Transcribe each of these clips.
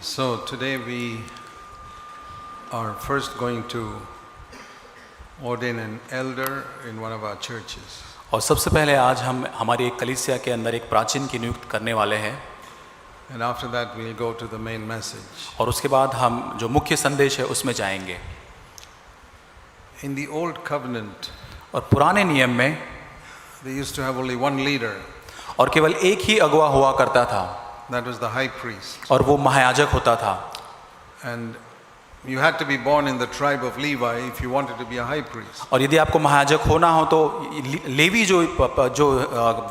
So today we are first going to ordain an elder in one of our churches. और सबसे पहले आज हम हमारी एक कलीसिया के अंदर एक प्राचीन की नियुक्त करने वाले हैं And after that we'll go to the main message. और उसके बाद हम जो मुख्य संदेश है उसमें जाएंगे। In the old covenant, और पुराने नियम में they used to have only one leader. और केवल एक ही अगुवा हुआ करता था That was the high priest. और वो महायाजक होता था। And you had to be born in the tribe of Levi if you wanted to be a high priest. और यदि आपको महायाजक होना हो तो लेवी जो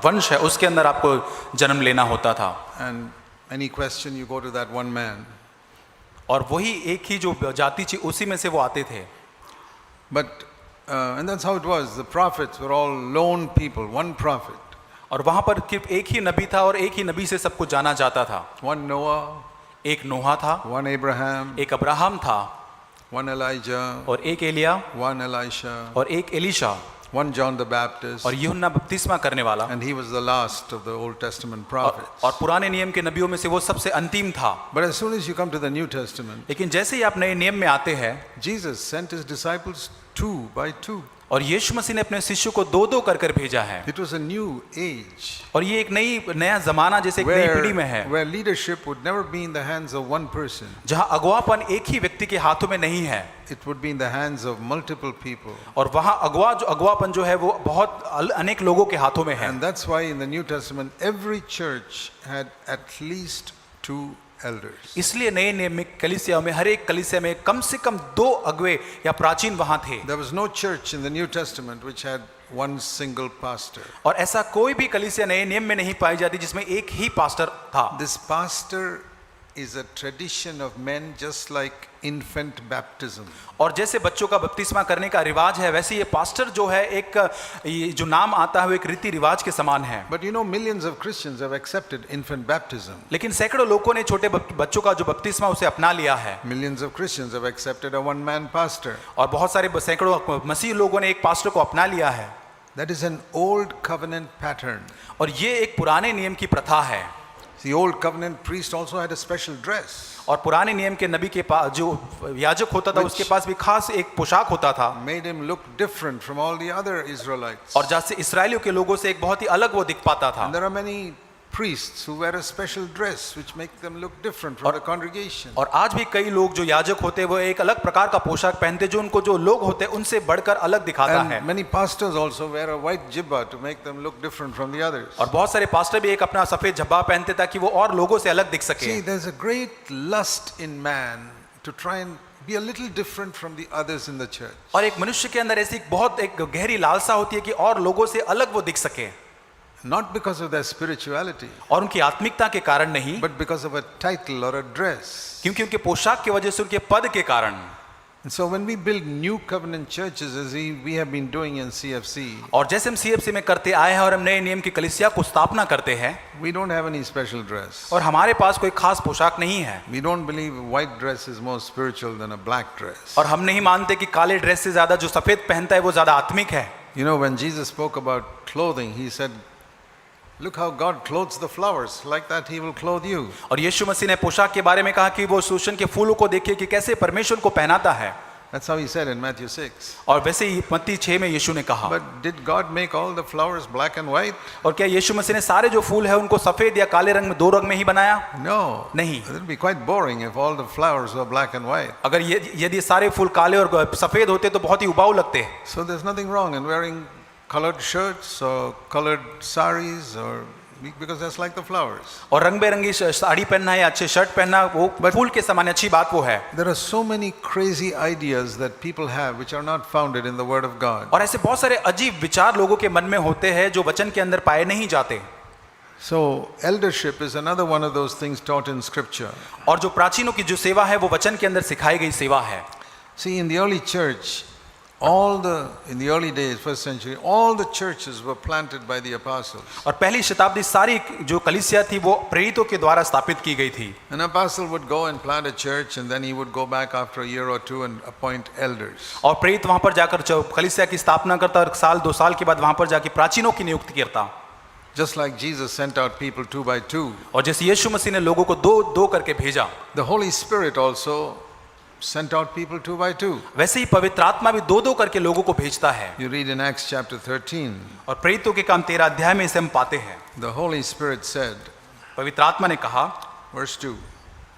वंश है उसके अंदर आपको जन्म लेना होता था। And any question you go to that one man. और वही एक ही जो जाति थी उसी में से वो आते थे। But and that's how it was. The prophets were all lone people, one prophet. और वहाँ पर सिर्फ एक ही नबी था और एक ही नबी से सबको जाना जाता था। One Noah, एक नोहा था, one Abraham, एक अब्राहम था, one Elijah, और एक एलिया, one Elisha, और एक Elisha, one John the Baptist, और यूहन्ना बपतिस्मा करने वाला। and he was the last of the Old Testament prophets. और पुराने नियम के नबियों में से वो सबसे अंतिम था। But as soon as you come to the New Testament, लेकिन जैसे ही आप नए नियम में आते हैं, Jesus sent his disciples two by two. और यीशु मसीह ने अपने शिष्यों को दो दो कर कर भेजा है। It was a new age और ये एक नया जमाना जैसे एक नई पीढ़ी में है, where leadership would never be in the hands of one person. जहाँ अगुवापन एक ही व्यक्ति के हाथों में नहीं है, It would be in the hands of multiple people. और वहाँ अगुवापन जो है वो बहुत अनेक लोगों के हाथों में है। And that's why in the New Testament every church had at least two elders. इसलिए नए नियम में कलीसिया में हर एक कलीसिया में कम से कम दो अगुवे या प्राचीन वहाँ थे। There was no church in the New Testament which had one single pastor. और ऐसा कोई भी कलीसिया नए नियम में नहीं पाई जाती जिसमें एक ही पास्टर था। This pastor is a tradition of men, just like infant baptism. और जैसे बच्चों का बपतिस्मा करने का रिवाज है वैसे ये पास्टर जो है एक ये जो नाम आता है वो एक रीति रिवाज के समान है। But you know, millions of Christians have accepted infant baptism. लेकिन सैकड़ों लोगों ने छोटे बच्चों का जो बपतिस्मा उसे अपना लिया है। Millions of Christians have accepted a one-man pastor. और बहुत सारे सैकड़ों मसीह लोगों ने एक पास्टर को अपना लिया है। That is an old covenant pattern. और ये एक पुराने नियम की प्रथा है। The old covenant priest also had a special dress. और पुराने नियम के नबी के पास जो याजक होता था उसके पास भी खास एक पोशाक होता था, Made him look different from all the other Israelites. और जैसे इस्राएलियों के लोगों से एक बहुत ही अलग वो दिख पाता था। And there are many priests who wear a special dress which make them look different from the congregation. और आज भी कई लोग जो याजक होते हैं वो एक अलग प्रकार का पोशाक पहनते जो उनको जो लोग होते हैं उनसे बढ़कर अलग दिखाता है। And many pastors also wear a white jibba to make them look different from the others. और बहुत सारे पास्टर भी एक अपना सफेद झब्बा पहनते ताकि वो और लोगों से अलग दिख सके। See, there's a great lust in man to try and be a little different from the others in the church. और एक मनुष्य के अंदर ऐसी बहुत एक गहरी लालसा होती है कि और लोगों से अलग वो दिख सके। Not because of their spirituality, और उनकी आत्मिकता के कारण नहीं, but because of a title or a dress. क्योंकि उनके पोशाक की वजह से, उनके पद के कारण। And so when we build new covenant churches, as we have been doing in CFC, और जैसे हम CFC में करते आए हैं और हम नए नियम की कलीसिया को स्थापना करते हैं, we don't have any special dress. और हमारे पास कोई खास पोशाक नहीं है। We don't believe white dress is more spiritual than a black dress. और हम नहीं मानते कि काले ड्रेस से ज्यादा जो सफेद पहनता है वो ज्यादा आत्मिक है। You know, when Jesus spoke about clothing, he said, look how God clothes the flowers, like that he will clothe you. और यीशु मसीह ने पोशाक के बारे में कहा कि वो सूशन के फूलों को देखिए कि कैसे परमेश्वर को पहनाता है। That's how he said in Matthew 6. और वैसे ही मत्ती 6 में यीशु ने कहा। But did God make all the flowers black and white? और क्या यीशु मसीह ने सारे जो फूल है उनको सफेद या काले रंग में दो रंग में ही बनाया? No. नहीं। It would be quite boring if all the flowers were black and white. अगर यदि सारे फूल काले और सफेद होते तो बहुत ही उबाऊ लगते। So there's nothing wrong in wearing colored shirts or colored saris, or because that's like the flowers. और रंग बिरंगी साड़ी पहनना या अच्छे शर्ट पहनना वो फूल के समान अच्छी बात वो है। There are so many crazy ideas that people have which are not founded in the Word of God. और ऐसे बहुत सारे अजीब विचार लोगों के मन में होते हैं जो वचन के अंदर पाए नहीं जाते। So eldership is another one of those things taught in Scripture. और जो प्राचीनों की जो सेवा है वो वचन के अंदर सिखाई गई सेवा है। See, in the early church, in the early days, first century, all the churches were planted by the apostles. और पहली शताब्दी सारी जो कलीसिया थी वो प्रेरितों के द्वारा स्थापित की गई थी। An apostle would go and plant a church, and then he would go back after a year or two and appoint elders. और प्रेरित वहां पर जाकर कलीसिया की स्थापना करता और साल 2 साल के बाद वहां पर जाके प्राचीनों की नियुक्ति करता। Just like Jesus sent out people 2 by 2, और जैसे यीशु मसीह ने लोगों को दो दो करके भेजा, the Holy Spirit also sent out people 2 by 2. वैसे ही पवित्र आत्मा भी दो दो करके लोगों को भेजता है। You read in Acts chapter 13, और प्रेरितों के काम 13 अध्याय में इसे हम पाते हैं। the Holy Spirit said, पवित्र आत्मा ने कहा, verse 2,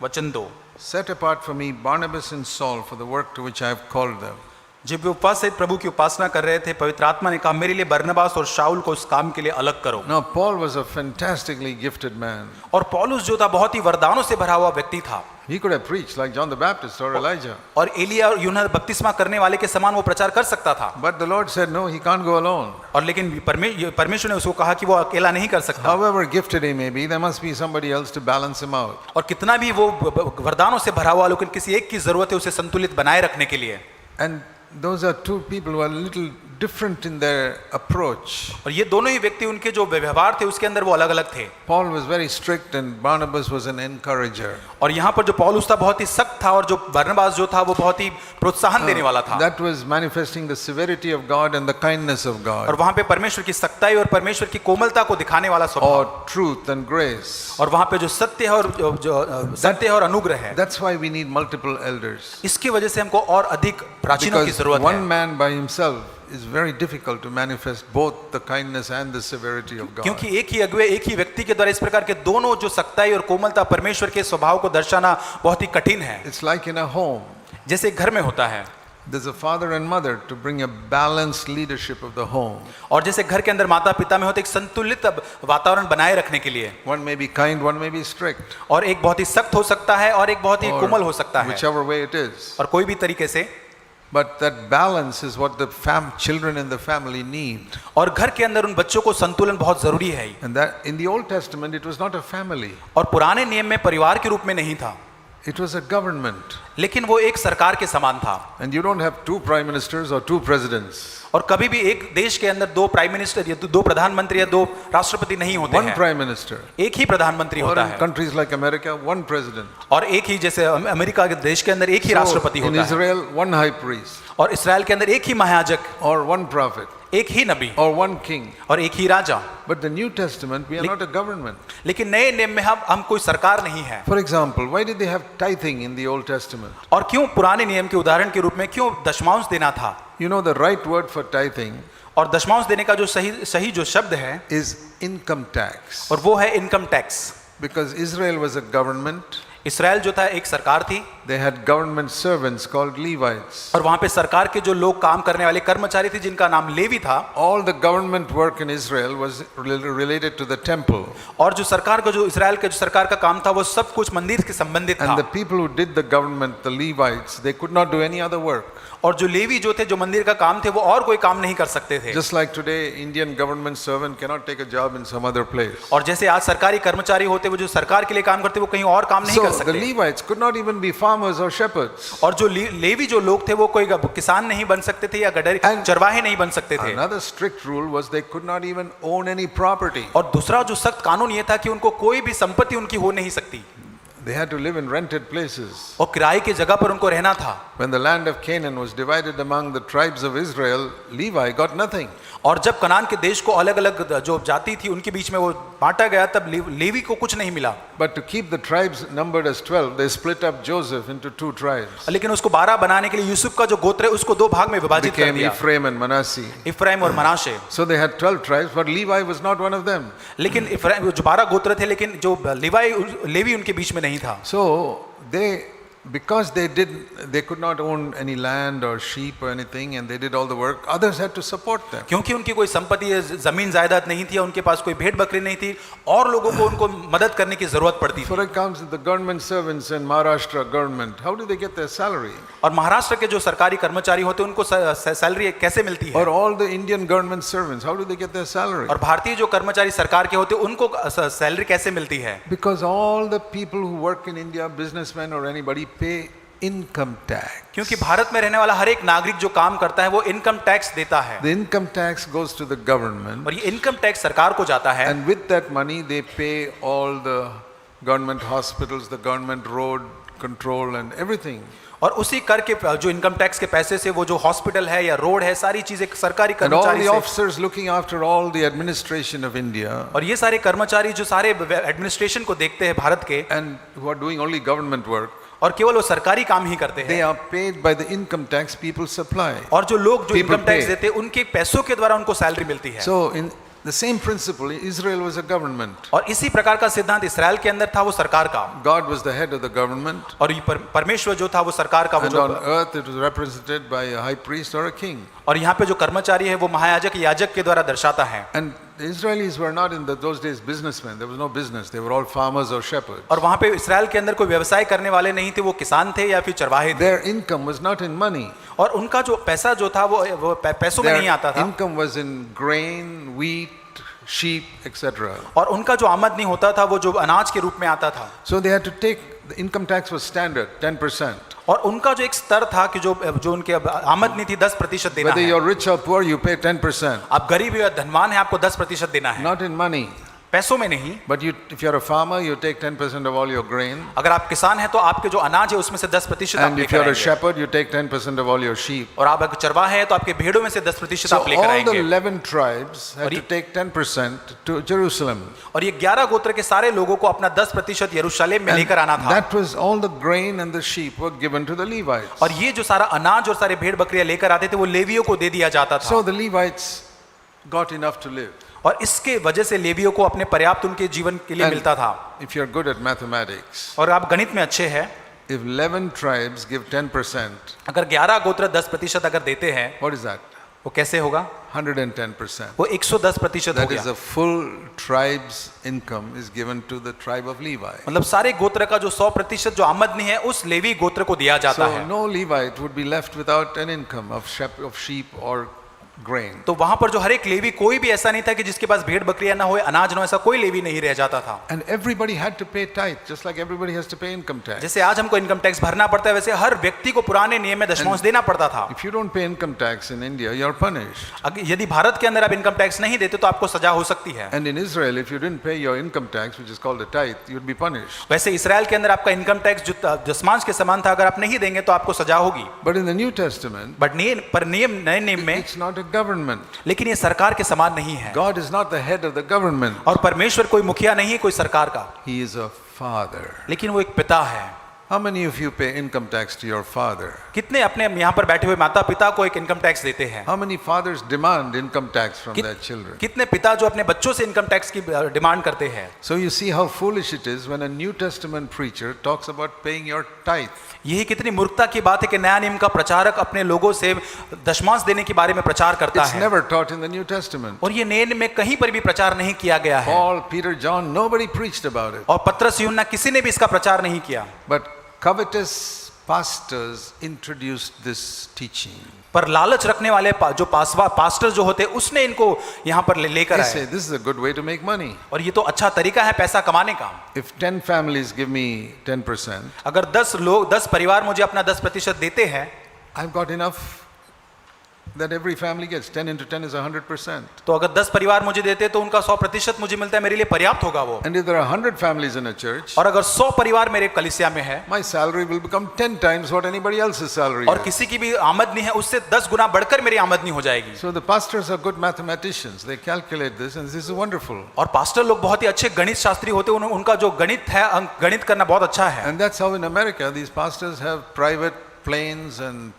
वचन 2, set apart for me Barnabas and Saul for the work to which I have called them. जब वे उपवास सहित प्रभु की उपासना कर रहे थे, पवित्र आत्मा ने कहा, मेरे लिए बरनबास और शाऊल को उस काम के लिए अलग करो। Now Paul was a fantastically gifted man. और पौलुस जो था बहुत ही वरदानों से भरा हुआ व्यक्ति था। He could have preached like John the Baptist or Elijah. और एलिया और यूहन्ना बपतिस्मा करने वाले के समान वो प्रचार कर सकता था। But the Lord said, no, he can't go alone. और लेकिन परमेश्वर ने उसको कहा कि वो अकेला नहीं कर सकता। However gifted he may be, there must be somebody else to balance him out. और कितना भी वो वरदानों से भरा हुआ, लेकिन किसी एक की जरूरत है उसे संतुलित बनाए रखने के लिए। And those are two people who are a little different in their approach. और ये दोनों ही व्यक्ति, उनके जो व्यवहार थे उसके अंदर वो अलग अलग थे। Paul was very strict and Barnabas was an encourager. और यहाँ पर जो पौलुस था बहुत ही सख्त था, और जो बरनबास जो था वो बहुत ही प्रोत्साहन देने वाला था। That was manifesting the severity of God and the kindness of और God, वहाँ पे परमेश्वर की सख्ताई और परमेश्वर की कोमलता को दिखाने वाला स्वभाव, or truth and grace. और वहाँ पे जो सत्य है और जो सत्य है और अनुग्रह है। That's why we need multiple elders. इसकी वजह से हमको और अधिक प्राचीनों की Because जरूरत one है, man by himself is very difficult to manifest both the kindness and the severity of God. क्योंकि एक ही अगुवे, एक ही व्यक्ति के द्वारा इस प्रकार के दोनों जो सख्ताई और कोमलता परमेश्वर के स्वभाव को दर्शाना बहुत ही कठिन है। It's like in a home. जैसे एक घर में होता है, There's a father and mother to bring a balanced leadership of the home. और जैसे घर के अंदर माता पिता में होते एक संतुलित वातावरण बनाए रखने के लिए, One may be kind, one may be strict, और एक बहुत ही सख्त हो सकता है और एक बहुत ही or कोमल हो सकता है, whichever way it is. और कोई भी तरीके से। But that balance is what the children in the family need. और घर के अंदर उन बच्चों को संतुलन बहुत जरूरी है। And that in the Old Testament it was not a family, और पुराने नियम में परिवार के रूप में नहीं था, it was a government. लेकिन वो एक सरकार के समान था। And you don't have 2 prime ministers or 2 presidents. और कभी भी एक देश के अंदर 2 प्राइम मिनिस्टर या 2 प्रधानमंत्री या 2 राष्ट्रपति नहीं होते One हैं, prime minister. एक ही प्रधानमंत्री Or होता in है, countries like America, 1 president. और एक ही, जैसे अमेरिका के देश के अंदर एक ही राष्ट्रपति So in होता है, Israel, 1 high priest, और इसराइल के अंदर एक ही महायाजक, or 1 prophet, एक ही नबी, or 1 king. और एक ही राजा। But the New Testament, we are not a government. लेकिन नए नियम में हम कोई सरकार नहीं है। For example, why did they have tithing in the Old Testament? और क्यों पुराने नियम के उदाहरण के रूप में क्यों दशमांश देना था? You know the right word for tithing और दशमांश देने का जो सही जो शब्द है, is income tax. और वो है income tax. Because Israel was a government, Israel जो था एक सरकार थी, they had government servants called Levites. और वहां पे सरकार के जो लोग काम करने वाले कर्मचारी थे जिनका नाम लेवी था। All the government work in Israel was related to the temple. और जो सरकार का जो इसराइल का जो सरकार का काम था वो सब कुछ मंदिर के संबंधित था। And the people who did the government, the Levites, they could not do any other work. और जो लेवी जो थे, जो मंदिर का काम थे, वो और कोई काम नहीं कर सकते थे। Just like today, Indian government servant cannot take a job in some other place. और जैसे आज सरकारी कर्मचारी होते, वो जो सरकार के लिए काम करते, वो कहीं और काम नहीं कर So the सकते। Levites could not even be farmers or shepherds. और जो लेवी जो लोग थे, वो कोई किसान नहीं बन सकते थे या गडर And चरवाहे नहीं बन सकते थे। Another strict rule was they could not even own any property. और दूसरा जो सख्त कानून ये था कि उनको कोई भी संपत्ति उनकी हो नहीं सकती, They had to live in rented places. और किराए की जगह पर उनको रहना था। When the land of Canaan was divided among the tribes of Israel, Levi got nothing. और जब कनान के देश को अलग अलग जो जाति थी उनके बीच में वो बांटा गया, तब लेवी को कुछ नहीं मिला। But to keep the tribes numbered as 12, they split up Joseph into 2 tribes. लेकिन उसको 12 बनाने के लिए यूसुफ का जो गोत्र है उसको 2 भाग में विभाजित कर Became दिया, Ephraim and Manasseh. इफ्राइम और मनाशे। So they had 12 tribes, but Levi was not one of them. लेकिन इफ्राइम जो 12 गोत्र थे, लेकिन जो लेवी उनके बीच में नहीं था। So because they could not own any land or sheep or anything, and they did all the work, others had to support them. क्योंकि उनकी कोई संपत्ति जमीन जायदाद नहीं थी, उनके पास कोई भेड़ बकरी नहीं थी, और लोगों को उनको मदद करने की जरूरत पड़ती थी। For example, the government servants in Maharashtra government, how do they get their salary? और महाराष्ट्र के जो सरकारी कर्मचारी होते हैं उनको सैलरी कैसे मिलती है? Or all the Indian government servants, how do they get their salary? और भारतीय जो कर्मचारी सरकार के होते हैं उनको सैलरी कैसे मिलती है? Because all the people who work in India, businessmen or anybody, pay income tax. क्योंकि भारत में रहने वाला हर एक नागरिक जो काम करता है वो इनकम टैक्स देता है, The income tax goes to the government, और ये इनकम टैक्स सरकार को जाता है। and with that money they pay all the government hospitals, the government road, control and everything. और उसी कर के जो इनकम टैक्स के पैसे से वो जो हॉस्पिटल है या रोड है, सारी चीजें सरकारी And all कर्मचारी the से, officers looking after all the administration of India और ये सारे कर्मचारी जो सारे एडमिनिस्ट्रेशन को देखते हैं भारत के, and who are doing only government work, और केवल वो सरकारी काम ही करते they हैं, are paid by the income tax people supply. और जो लोग जो People इनकम टैक्स pay. देते हैं उनके पैसों के द्वारा उनको सैलरी मिलती है। So in the same principle, Israel was a government. और इसी प्रकार का सिद्धांत इसराइल के अंदर था, वो सरकार का, God was the head of the government. और ये परमेश्वर जो था वो सरकार का, वो And जो, on earth it was represented by a high priest or a king. और यहाँ पे जो कर्मचारी है वो महायाजक याजक के द्वारा दर्शाता है। And the Israelis were not in those days businessmen. There was no business. They were all farmers or shepherds. और वहाँ पे इसराइल के अंदर कोई व्यवसाय करने वाले नहीं थे, वो किसान थे या फिर चरवाहे थे, Their income was not in money. और उनका जो पैसा जो था वो पैसों में नहीं आता Their था, income was in grain, wheat, sheep, etc. और उनका जो आमदनी होता था वो जो अनाज के रूप में आता था। So they had to take, the income tax was standard, 10%. और उनका जो एक स्तर था कि जो उनके आमदनी थी 10% देना Whether है। you're rich or poor, you pay 10%. आप गरीब या धनवान है, आपको 10% देना है, Not in money. पैसों में नहीं। But if you're a farmer, you take 10% of all your grain. अगर आप किसान हैं तो आपके जो अनाज है उसमें से 10% आप And if लेकर you're a आएंगे, shepherd, you take 10% of all your sheep. और आप अगर चरवाहे हैं तो आपके भेड़ों में से 10% So आप लेकर all the आएंगे। 11 tribes had और to ये- take 10% to Jerusalem. और ये 11 गोत्र के सारे लोगों को अपना 10% यरूशलेम में लेकर आना था, That was all the grain and the sheep were given to the Levites. और ये जो सारा अनाज और सारे भेड़ बकरियां लेकर आते थे वो लेवियों को दे दिया जाता था। So the Levites got enough to live. और इसके वजह से लेवियों को अपने पर्याप्त उनके जीवन के लिए And मिलता था। if you're good at mathematics, और आप गणित में अच्छे हैं, if 11 tribes give 10%, अगर 11 गोत्र 10% अगर देते हैं, what is that? वो कैसे होगा? 110%. वो 110% हो That is गया। the full tribe's income is given to the tribe of Levi. मतलब सारे गोत्र का जो 100% जो आमदनी है उस लेवी गोत्र को दिया जाता So है। no Levite would be left without an income of sheep or grain. तो वहां पर जो हर एक लेवी, कोई भी ऐसा नहीं था कि जिसके पास भेड़ बकरियां ना हो, अनाज ना हो, ऐसा कोई लेवी नहीं रह जाता था। And everybody had to pay tithe, just like everybody has to pay income tax. जैसे आज हमको इनकम टैक्स भरना पड़ता है, वैसे हर व्यक्ति को पुराने नियम में दशमांश देना पड़ता था। If you don't pay income tax in India, you're punished. यदि भारत के अंदर आप इनकम टैक्स नहीं देते तो आपको सजा हो सकती है। And in Israel, if you didn't pay your income tax, which is called a tithe, you'd be punished. वैसे इसराइल के अंदर आपका इनकम टैक्स जो दशमांश के समान था, अगर आप नहीं देंगे तो आपको सजा होगी। But in the New Testament, but नए नियम में, it's not a government. लेकिन ये सरकार के समान नहीं है, God is not the head of the government. और परमेश्वर कोई मुखिया नहीं है कोई सरकार का, He is a father. लेकिन वो एक पिता है। How many of you pay income tax to your father? कितने अपने यहाँ पर बैठे हुए माता पिता को एक इनकम टैक्स देते हैं? How many fathers demand income tax from their children? कितने पिता जो अपने बच्चों से इनकम टैक्स की डिमांड करते हैं? So you see how foolish it is when a New Testament preacher talks about paying your tithe. यही कितनी मूर्खता की बात है कि नया नियम का प्रचारक अपने लोगों से दशमांश देने के बारे में प्रचार करता It's है, never taught in the New Testament. और ये नए नियम में कहीं पर भी प्रचार नहीं किया गया है। Paul, Peter, John, nobody preached about it. और पत्रस यूहन्ना किसी ने भी इसका प्रचार नहीं किया। But covetous pastors introduced this teaching. पर लालच रखने वाले जो पास्टर जो होते उसने इनको यहाँ पर लेकर They आए, say this is a good way to make money. और ये तो अच्छा तरीका है पैसा कमाने का। If 10 families give me 10%, अगर 10 परिवार मुझे अपना 10% देते हैं, I've got enough that every family gets. 10 into 10 is 100%. तो अगर 10 परिवार मुझे देते तो उनका 100% मुझे मिलता है, मेरे लिए पर्याप्त होगा वो। And if there are 100 families in a church, और अगर 100 परिवार मेरे कलीसिया में है, my salary will become 10 times what anybody else's salary और is. किसी की भी आमदनी है उससे 10 गुना बढ़कर मेरी आमदनी हो जाएगी। So the pastors are good mathematicians. They calculate this and this is wonderful. और पास्टर लोग बहुत ही अच्छे गणित शास्त्री होते हैं, उनका जो गणित है, गणित करना बहुत अच्छा है। And that's how in America these pastors have private planes and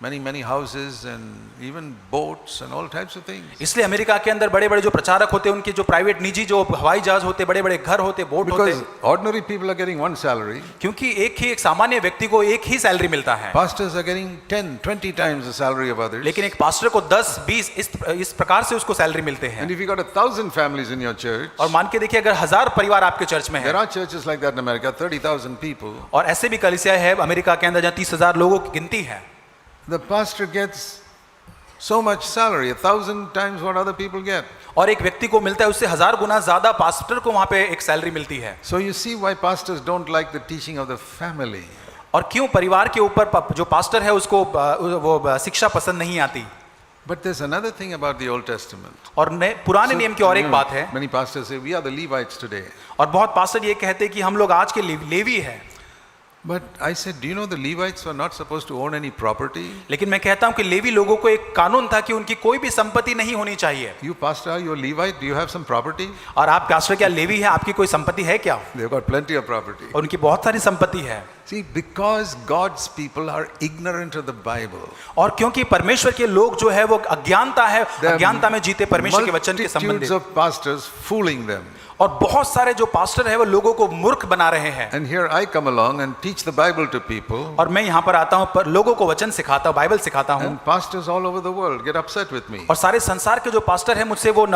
many houses and even boats and all types of things. इसलिए अमेरिका के अंदर बड़े बड़े जो प्रचारक होते हैं उनके जो प्राइवेट निजी जो हवाई जहाज होते, बड़े बड़े घर होते, बोट होते, Because ordinary people are getting one salary. क्योंकि एक सामान्य व्यक्ति को एक ही सैलरी मिलता है, Pastors are getting 10-20 times the salary of others. लेकिन एक पास्टर को 10-20 इस प्रकार से उसको सैलरी मिलते हैं। And if you got 1,000 families in your church, और मान के देखिए अगर 1000 परिवार आपके चर्च में है, there are churches like that in America, 30,000 people. और ऐसे भी कलीसिया है अमेरिका के अंदर जहाँ 30,000 लोगों की गिनती है, The pastor gets so much salary, 1,000 times what other people get. और एक व्यक्ति को मिलता है उससे 1000 गुना ज्यादा पास्टर को वहां पे एक सैलरी मिलती है। So you see why pastors don't like the teaching of the family. और क्यों परिवार के ऊपर जो पास्टर है उसको वो शिक्षा पसंद नहीं आती। But there's another thing about the Old Testament. और पुराने नियम की और एक बात है, Many pastors say we are the Levites today. और बहुत पास्टर ये कहते हैं कि हम लोग आज के लेवी हैं। But I said, do you know the Levites were not supposed to own any property? लेकिन मैं कहता हूं कि लेवी लोगों को एक कानून था कि उनकी कोई भी संपत्ति नहीं होनी चाहिए। You pastor, you're Levite, do you have some property? और आप पास्टर क्या लेवी है, आपकी कोई संपत्ति है क्या? They've got plenty of property. और उनकी बहुत सारी संपत्ति है। See, because God's people are ignorant of the Bible. और क्योंकि परमेश्वर के लोग जो है वो अज्ञानता है, There are अज्ञानता में जीते परमेश्वर के वचन के multitudes संबंधित। of pastors fooling them. और बहुत सारे जो पास्टर है वो लोगों को मूर्ख बना रहे हैं। And here I come along and teach the Bible to people. और मैं यहाँ पर आता हूँ, पर लोगों को वचन सिखाता हूँ, बाइबल सिखाता हूँ। And pastors all over the world get upset with me. और सारे संसार के जो पास्टर हैं मुझसे वो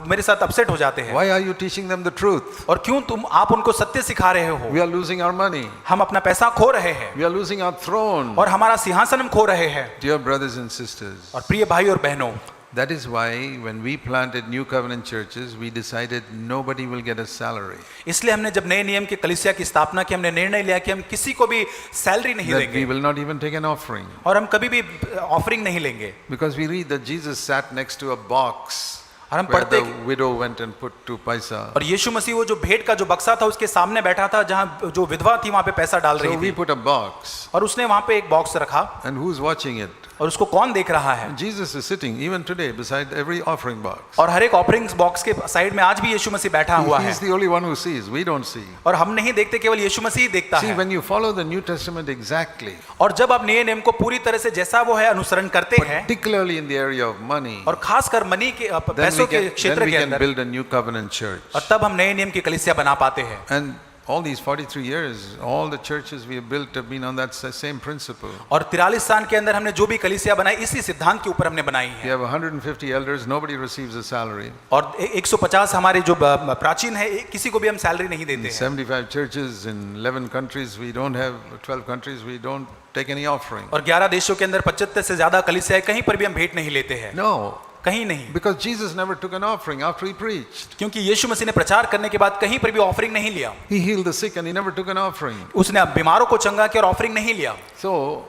मेरे साथ अपसेट हो जाते हैं। Why are you teaching them the truth? और क्यों आप उनको सत्य सिखा रहे हो? We are losing our money. हम अपना पैसा खो रहे हैं We are losing our throne. और हमारा सिंहासन हम खो रहे हैं। Dear brothers and sisters, और प्रिय भाई और बहनों, that is why when we planted New Covenant churches, we decided nobody will get a salary. इसलिए हमने जब नए नियम के कलीसिया की स्थापना की, हमने निर्णय लिया कि हम किसी को भी सैलरी नहीं That we देंगे will not even take an offering. और हम कभी भी ऑफरिंग नहीं लेंगे। Because we read that Jesus sat next to a box और हम where पढ़ते the widow went and put 2 paisa. और यीशु मसीह वो जो भेंट का जो बक्सा था उसके सामने बैठा था, जहाँ जो विधवा थी वहां पे पैसा डाल So रही we थी put a box. और उसने वहां पे एक बॉक्स रखा And who's watching it? और उसको कौन देख रहा है? Jesus is sitting even today beside every offering box. और हर एक ऑफरिंग बॉक्स के साइड में आज भी यीशु मसीह बैठा हुआ है He's the only one who sees. We don't see. और हम नहीं देखते, केवल यीशु मसीह ही देखता See, है। when you follow the New Testament exactly, और जब आप नए नियम को पूरी तरह से जैसा वो है अनुसरण करते हैं, particularly in the area of money, और खासकर मनी के then पैसों के we क्षेत्र के can अंदर, build a new covenant church. और तब हम नए नियम की कलीसिया बना पाते हैं। And all these 43 years, all the churches we have built have been on that same principle. और 43 साल के अंदर हमने जो भी कलीसिया बनाई इसी सिद्धांत के ऊपर हमने बनाई We है। have 150 elders, nobody receives a salary. और 150 हमारे जो प्राचीन है, किसी को भी हम सैलरी नहीं देते हैं। 75 churches in 11 countries, we don't have 12 countries, we don't take any offering. और 11 देशों के अंदर 75 से ज्यादा कलीसिया है, कहीं पर भी हम भेंट नहीं लेते हैं, No, कहीं नहीं। because Jesus never took an offering after he preached. क्योंकि यीशु मसीह ने प्रचार करने के बाद कहीं पर भी ऑफरिंग नहीं लिया। He healed the sick and he never took an offering. उसने बीमारों को चंगा किया और ऑफरिंग नहीं लिया। So,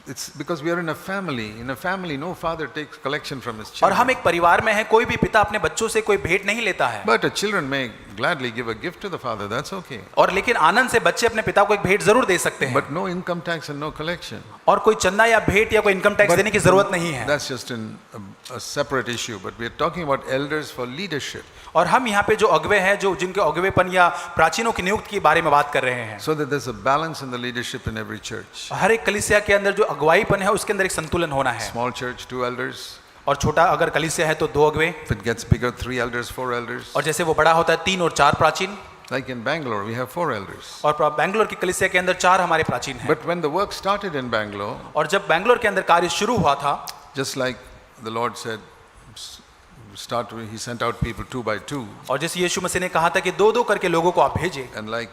it's because we are in a family. In a family, no father takes collection from his और हम children. एक परिवार में हैं, कोई भी पिता अपने बच्चों से कोई भेंट नहीं लेता है। But children may gladly give a gift to the father, that's okay. और लेकिन आनंद से बच्चे अपने पिता को एक भेंट जरूर दे सकते हैं। But no income tax and no collection. और कोई चंदा या भेंट या कोई इनकम टैक्स देने की जरूरत नहीं है। That's just a separate issue. But we are talking about elders for leadership. और हम यहाँ पे जो अगवे हैं, जो जिनके अगवेपन या प्राचीनों की नियुक्ति के बारे में बात कर रहे हैं, So that there's a balance in the leadership in every church. हर एक कलीसिया के अंदर जो अगुवाईपन है उसके अंदर एक संतुलन होना है। Small church, 2 elders. और छोटा अगर कलीसिया है तो 2 अगवे, If it gets bigger, 3 elders, 4 elders. और जैसे वो बड़ा होता है 3 और 4 प्राचीन। Like in Bangalore, we have 4 elders. और बेंगलोर की कलीसिया के अंदर 4 हमारे प्राचीन हैं। But when the work started in Bangalore, और जब बेंगलोर के अंदर कार्य शुरू हुआ था, just like the Lord said, he sent out people 2 by 2. और जैसे यीशु मसीह ने कहा था कि 2-2 करके लोगों को आप भेजें, And like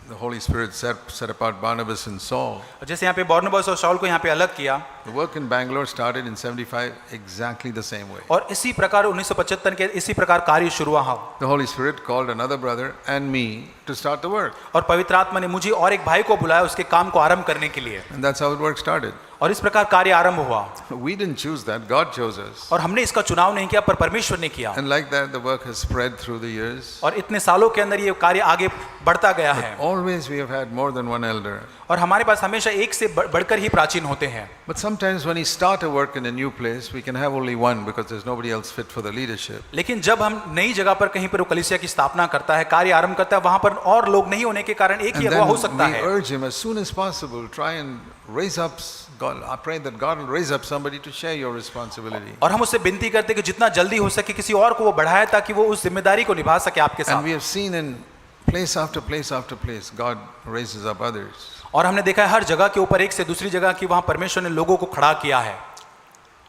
the Holy Spirit set apart Barnabas and Saul, और जैसे यहाँ पे बरनबास और शाऊल को यहाँ पे अलग किया, the work in Bangalore started in 75 exactly the same way. और इसी प्रकार 1975 के इसी प्रकार कार्य शुरू हुआ। The Holy Spirit called another brother and me to start the work. और पवित्र आत्मा ने मुझे और एक भाई को बुलाया उसके काम को आरंभ करने के लिए, And that's how the work started. और इस प्रकार कार्य आरंभ हुआ। We didn't choose that, God chose us. और हमने इसका चुनाव नहीं किया, पर परमेश्वर ने किया। And like that, the work has spread through the years. और इतने सालों के अंदर ये कार्य आगे बढ़ता गया है। Always we have had more than one elder. और हमारे पास हमेशा एक से बढ़कर ही प्राचीन होते हैं। But sometimes when we start a work in a new place, we can have only one because there's nobody else fit for the leadership. लेकिन जब हम नई जगह पर कहीं पर वो कलीसिया की स्थापना करता है, कार्य आरंभ करता है, वहां पर और लोग नहीं होने के कारण एक ही And अगुवा हो then सकता we है। urge him as soon as possible, try and raise up God. I pray that God will raise up somebody to share your responsibility. और हम उससे विनती करते हैं कि जितना जल्दी हो सके किसी और को वो बढ़ाए ताकि वो उस जिम्मेदारी को निभा सके आपके And साथ। we have seen in place after place after place, God raises up others. और हमने देखा है हर जगह के ऊपर एक से दूसरी जगह की वहां परमेश्वर ने लोगों को खड़ा किया है,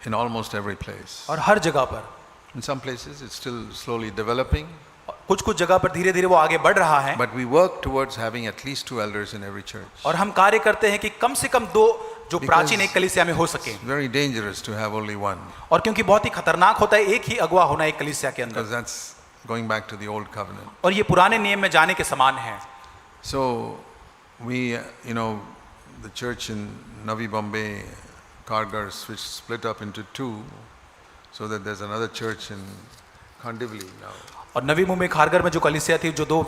In almost every place. और हर जगह पर। In some places it's still slowly developing, कुछ कुछ जगह पर धीरे धीरे वो आगे बढ़ रहा है, but we work towards having at least 2 elders in every church. और हम कार्य करते हैं कि कम से कम 2 जो Because प्राचीन एक कलीसिया में हो सके। It's very dangerous to have only one, और क्योंकि बहुत ही खतरनाक होता है एक ही अगुवा होना एक कलीसिया के अंदर, because that's going back to the old covenant. और ये पुराने नियम में जाने के समान है। So we, the church in Navi Bombay, Kargar, which split up into 2, so that there's another church in Kandivali now. और नवी मुंबई खारघर में जो कलीसिया थी, जो दो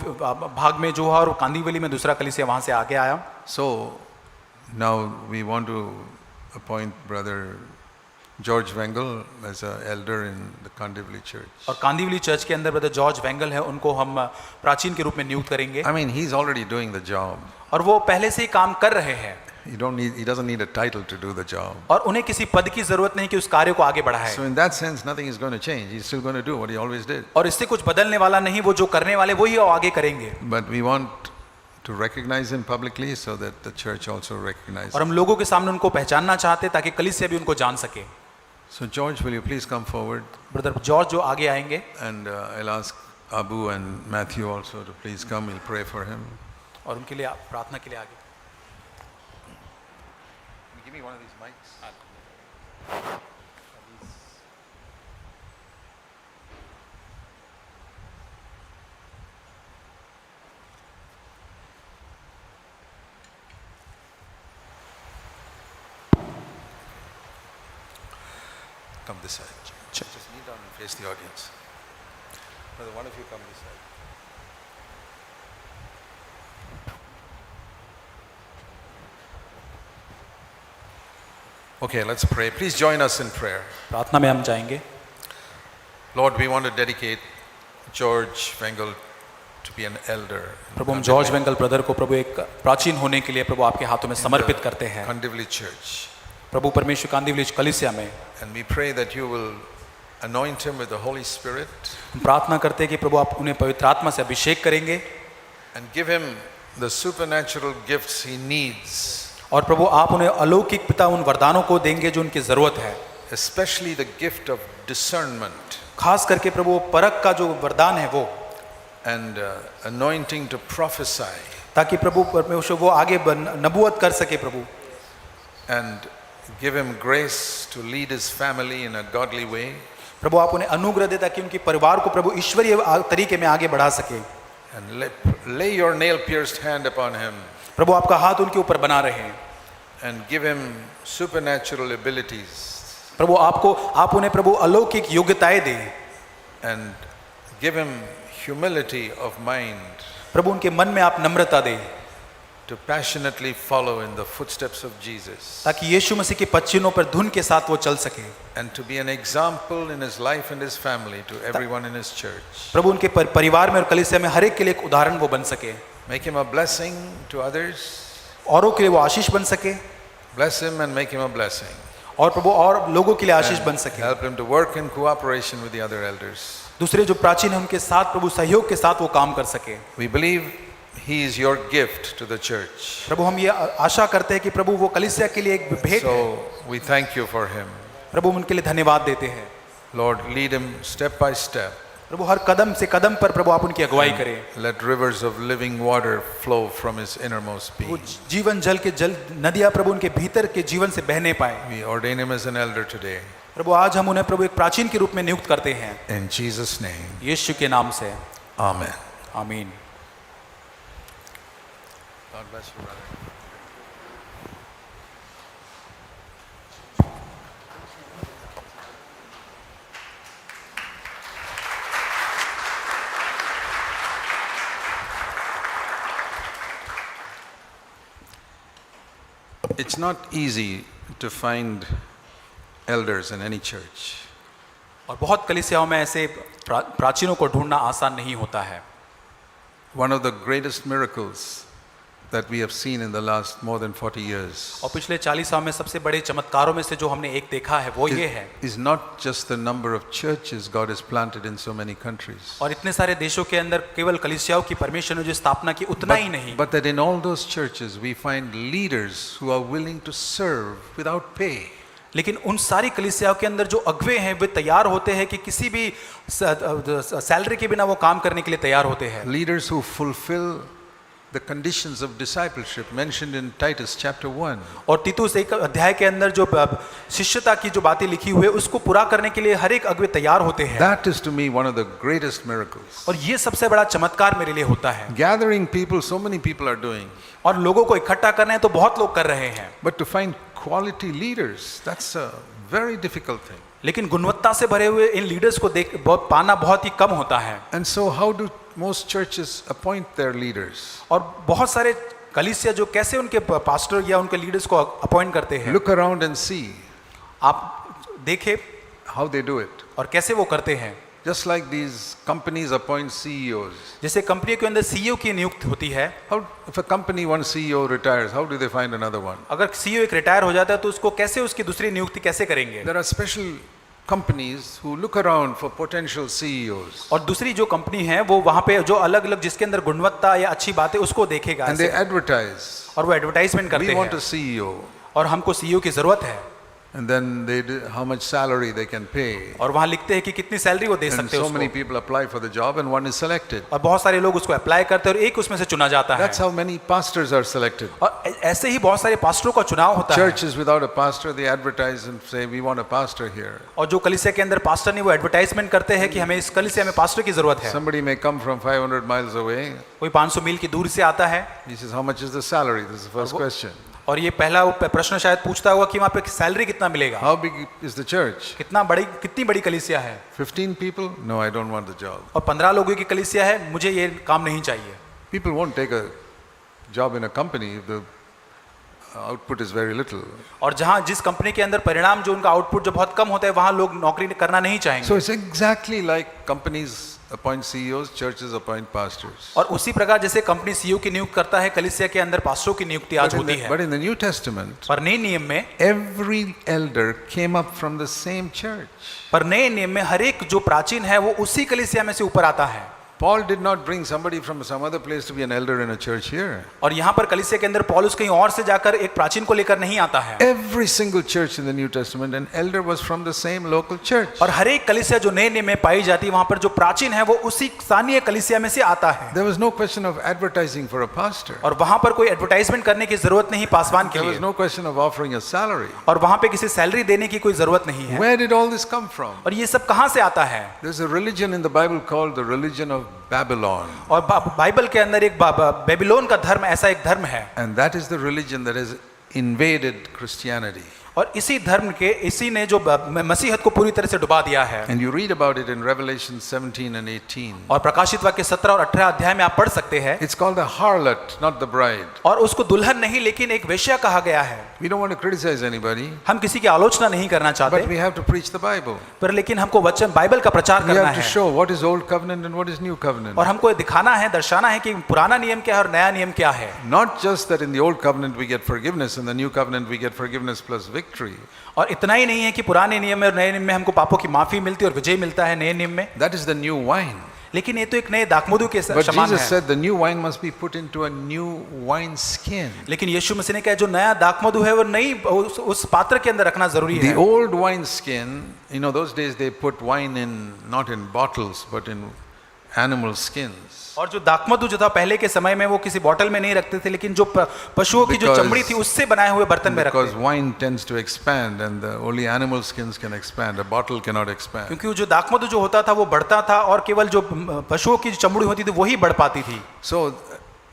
भाग में जो है, और कांदीवली में दूसरा कलीसिया वहां से आगे आया। So now we want to appoint Brother George Wengel as an elder in the Kandivali church. और कांदीवली चर्च के अंदर ब्रदर जॉर्ज वेंगल है, उनको हम प्राचीन के रूप में नियुक्त करेंगे। I mean, he's already doing the job. और वो पहले से ही काम कर रहे हैं, He doesn't need a title to do the job. और उन्हें किसी पद की जरूरत नहीं कि उस कार्य को आगे बढ़ाए। So in that sense, nothing is going to change. He's still going to do what he always did. और इससे कुछ बदलने वाला नहीं, वो जो करने वाले वही आगे करेंगे। But we want to recognize him publicly so that the church also recognizes. और हम लोगों के सामने उनको पहचानना चाहते ताकि कलीसिया भी उनको जान सके। So George, will you please come forward? Brother George जो आगे आएंगे, And I'll ask Abu and Matthew also to please come. We'll pray for him. और उनके लिए प्रार्थना के लिए आगे। Give me one of these mics. Come this side. Just kneel down and face the audience. Brother, one of you come this side. Okay, let's pray. Please join us in prayer. प्रार्थना में हम जाएंगे। Lord, we want to dedicate George Wengel to be an elder. प्रभु हम George वेंगल brother को प्रभु एक प्राचीन होने के लिए प्रभु आपके हाथों में समर्पित करते हैं। Kandivali Church. प्रभु परमेश्वर कांदीवली कलीसिया में And we pray that you will anoint him with the Holy Spirit हम प्रार्थना करते हैं कि प्रभु आप उन्हें पवित्र आत्मा से अभिषेक करेंगे and give him the supernatural gifts he needs, और प्रभु आप उन्हें अलौकिक पिता उन वरदानों को देंगे जो उनकी जरूरत है, especially the gift of discernment खास करके प्रभु परख का जो वरदान है वो, and anointing to prophesy ताकि प्रभु परमेश्वर वो आगे नबूवत कर सके प्रभु, and give him grace to lead his family in a godly way. प्रभु आप उन्हें अनुग्रह दे ताकि उनके परिवार को प्रभु ईश्वरीय तरीके में आगे बढ़ा सके। And lay your nail-pierced hand upon him प्रभु आपका हाथ उनके ऊपर बना रहे and give him supernatural abilities प्रभु आप उन्हें प्रभु अलौकिक योग्यताएं दें and give him humility of mind प्रभु उनके मन में आप नम्रता दें to passionately follow in the footsteps of Jesus ताकि यीशु मसीह के पच्चीनों पर धुन के साथ वो चल सके and to be an example in his life and his family to everyone in his church. प्रभु उनके परिवार में और कलीसिया में हर एक के लिए एक उदाहरण वो बन सके, Make him a blessing to others. औरों के लिए वो आशीष बन सके Bless him and make him a blessing. और प्रभु और लोगों के लिए आशीष बन And सके। help him to work in cooperation with the other elders. दूसरे जो प्राचीन है उनके साथ प्रभु सहयोग के साथ वो काम कर सके। We believe he is your gift to the church. प्रभु हम ये आशा करते हैं कि प्रभु वो कलीसिया के लिए एक भेंट है। So we thank you for him. प्रभु उनके लिए धन्यवाद देते हैं। Lord, lead him step by step. प्रभु हर कदम से कदम पर प्रभु आप उनकी अगुवाई करें। Let rivers of living water flow from his innermost वो being. जीवन जल के जल नदियां प्रभु उनके भीतर के जीवन से बहने पाए। We ordain him as an elder today. प्रभु आज हम उन्हें प्रभु एक प्राचीन के रूप में नियुक्त करते हैं In Jesus' name. यीशु के नाम से, Amen. आमीन। God bless you, brother. It's not easy to find elders in any church. और बहुत कलीसियाओं में ऐसे प्राचीनों को ढूंढना आसान नहीं होता है। One of the greatest miracles that we have seen in the last more than 40 years और पिछले 40 साल में सबसे बड़े चमत्कारों में से जो हमने एक देखा है वो ये है, is not just the number of churches God has planted in so many countries, और इतने सारे देशों के अंदर केवल कलीसियाओं की परमेश्वर ने जो स्थापना की उतना ही नहीं, but that in all those churches we find leaders who are willing to serve without pay. लेकिन उन सारी कलीसियाओं के अंदर जो अगुवे हैं वे तैयार होते हैं कि किसी भी सैलरी के बिना वो काम करने के लिए तैयार होते हैं। Leaders who fulfill the conditions of discipleship mentioned in Titus chapter 1. और तीतुस एक अध्याय के अंदर जो शिष्यता की जो बातें लिखी हुई है उसको पूरा करने के लिए हर एक अगुवे तैयार होते हैं। That is to me one of the greatest miracles. और ये सबसे बड़ा चमत्कार मेरे लिए होता है। Gathering people, so many people are doing. और लोगों को इकट्ठा करना है तो बहुत लोग कर रहे हैं, But to find quality leaders, that's a very difficult thing. लेकिन गुणवत्ता से भरे हुए इन लीडर्स को देख बहुत पाना बहुत ही कम होता है। And so how do most churches appoint their leaders? और बहुत सारे कलीसिया जो कैसे उनके पास्टर या उनके लीडर्स को अपॉइंट करते हैं, Look around and see आप देखें how they do it. और कैसे वो करते हैं। Just like these companies appoint CEOs. जैसे कंपनी के अंदर सीईओ की नियुक्ति होती है, How, if a company, one CEO retires, how do they find another one? अगर सीईओ एक रिटायर हो जाता है तो उसको कैसे उसकी दूसरी नियुक्ति कैसे करेंगे। There are special companies who look around for potential CEOs. और दूसरी जो कंपनी है वो वहाँ पे जो अलग अलग जिसके अंदर गुणवत्ता या अच्छी बात है उसको देखेगा And they ऐसे। advertise, और वो एडवर्टाइजमेंट करते we want हैं a CEO. और हमको सीईओ की जरूरत है, And then they do, how much salary they can pay. और वहाँ लिखते हैं कि कितनी सैलरी वो दे And सकते हैं so many उसको। people apply for the job and one is selected. और बहुत सारे लोग उसको अप्लाई करते हैं और एक उसमें से चुना जाता है। That's how many pastors are selected. और ऐसे ही बहुत सारे पास्टरों का चुनाव होता है। Churches without a pastor, they advertise and say, we want a pastor here. और जो कलीसिया के अंदर पास्टर नहीं, वो एडवर्टाइजमेंट करते हैं कि हमें इस कलीसिया में पास्टर की जरूरत है। Somebody may come from 500 miles away. कोई 500 मील की दूर से आता है He says, how much is the salary? This is the first question. और ये पहला प्रश्न शायद पूछता होगा कि वहाँ पे सैलरी कितना मिलेगा, How big is the church? कितनी बड़ी कलीसिया है। 15 people? No, I don't want the job. और 15 लोगों की कलीसिया है, मुझे ये काम नहीं चाहिए। People won't take a job in a company if the output is very little. और जहाँ जिस कंपनी के अंदर परिणाम जो उनका आउटपुट जो बहुत कम होता है वहाँ लोग नौकरी करना नहीं चाहेंगे। So it's exactly like companies appoint CEOs, churches appoint pastors. और उसी प्रकार जैसे कंपनी सीईओ की नियुक्ति करता है, कलीसिया के अंदर पास्टरों की नियुक्ति आज होती है। But in the New Testament, पर नए नियम में every elder came up from the same church. पर नए नियम में हर एक जो प्राचीन है वो उसी कलीसिया में से ऊपर आता है। Paul did not bring somebody from some other place to be an elder in a church here. और यहाँ पर कलीसिया के अंदर पौलुस कहीं और से जाकर एक प्राचीन को लेकर नहीं आता है। Every single church in the New Testament, an elder was from the same local church. और हर एक कलीसिया जो नए नियम में पाई जाती है वहाँ पर जो प्राचीन है वो उसी स्थानीय कलीसिया में से आता है। There was no question of advertising for a pastor. और वहाँ पर कोई एडवर्टाइजमेंट करने की जरूरत नहीं पासवान के There was लिए, no question of offering a salary. और वहाँ पे किसी सैलरी देने की कोई जरूरत नहीं है। Where did all this come from? और ये सब कहाँ से आता है? There's a religion in the Bible called the religion of Babylon. और बाइबल के अंदर एक बेबीलोन का धर्म ऐसा एक धर्म है, And that is the religion that has invaded Christianity. और इसी धर्म के इसी ने जो मसीहत को पूरी तरह से डुबा दिया है। And you read about it in Revelation 17 and 18. और प्रकाशित वाक्य 17 और 18 अध्याय में आप पढ़ सकते हैं। It's called the harlot, not the bride. और उसको दुल्हन नहीं लेकिन एक वेश्या कहा गया है। We don't want to criticize anybody, हम किसी की आलोचना नहीं करना but चाहते, we have to preach the Bible. पर लेकिन हमको वचन बाइबल का प्रचार We करना have to है show what is old covenant and what is new covenant. और हमको ये दिखाना है, दर्शाना है कि पुराना नियम क्या है और नया नियम क्या है। Not just that in the old covenant we get forgiveness, in the new covenant we get forgiveness plus victory. और इतना ही नहीं है कि पुराने नियम में और नए नियम में हमको पापों की माफी मिलती है और विजय मिलता है नए नियम में, That is the new wine. लेकिन ये तो एक नए दाखमधु के But समान Jesus है। said the new wine must be put into a new wine skin. लेकिन यीशु मसीह ने कहा जो नया दाखमधु है वो नई उस पात्र के अंदर रखना जरूरी The है। old wine skin, you know, those days they put wine in, not in bottles, but in animal skins. और जो दाखमधु जो था पहले के समय में वो किसी बोतल में नहीं रखते थे, लेकिन जो पशुओं की जो Because- चमड़ी थी उससे बनाए हुए बर्तन में रखते Because थे। wine tends to expand and only animal skins can expand. A bottle cannot expand. क्योंकि वो जो दाखमधु जो होता था वो बढ़ता था और केवल जो पशुओं की जो चमड़ी होती थी वही बढ़ पाती थी। So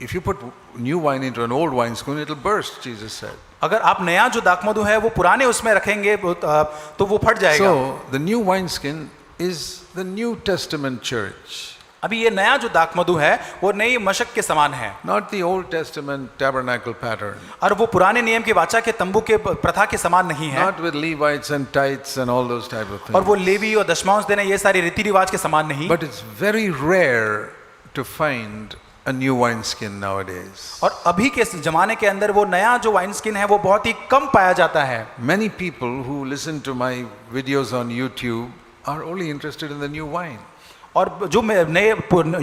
if you put new wine into an old wine skin, it'll burst, Jesus said. अगर आप नया जो दाखमधु है वो पुराने उसमें रखेंगे तो वो फट जाएगा। So the new wineskin is the New Testament church, अभी ये नया जो दाखमधु है वो नई मशक के समान है, not the Old Testament tabernacle pattern, और वो पुराने नियम के वाचा के तंबू के प्रथा के समान नहीं है, not with Levites and tithes and all those type of और वो things. लेवी और दशमांश देना ये सारे रीति रिवाज के समान नहीं। But it's very rare to find a new wineskin nowadays. और अभी के जमाने के अंदर वो नया जो वाइन स्किन है वो बहुत ही कम पाया जाता है। Many people who listen to my videos on YouTube are only interested in the new wine. और जो नए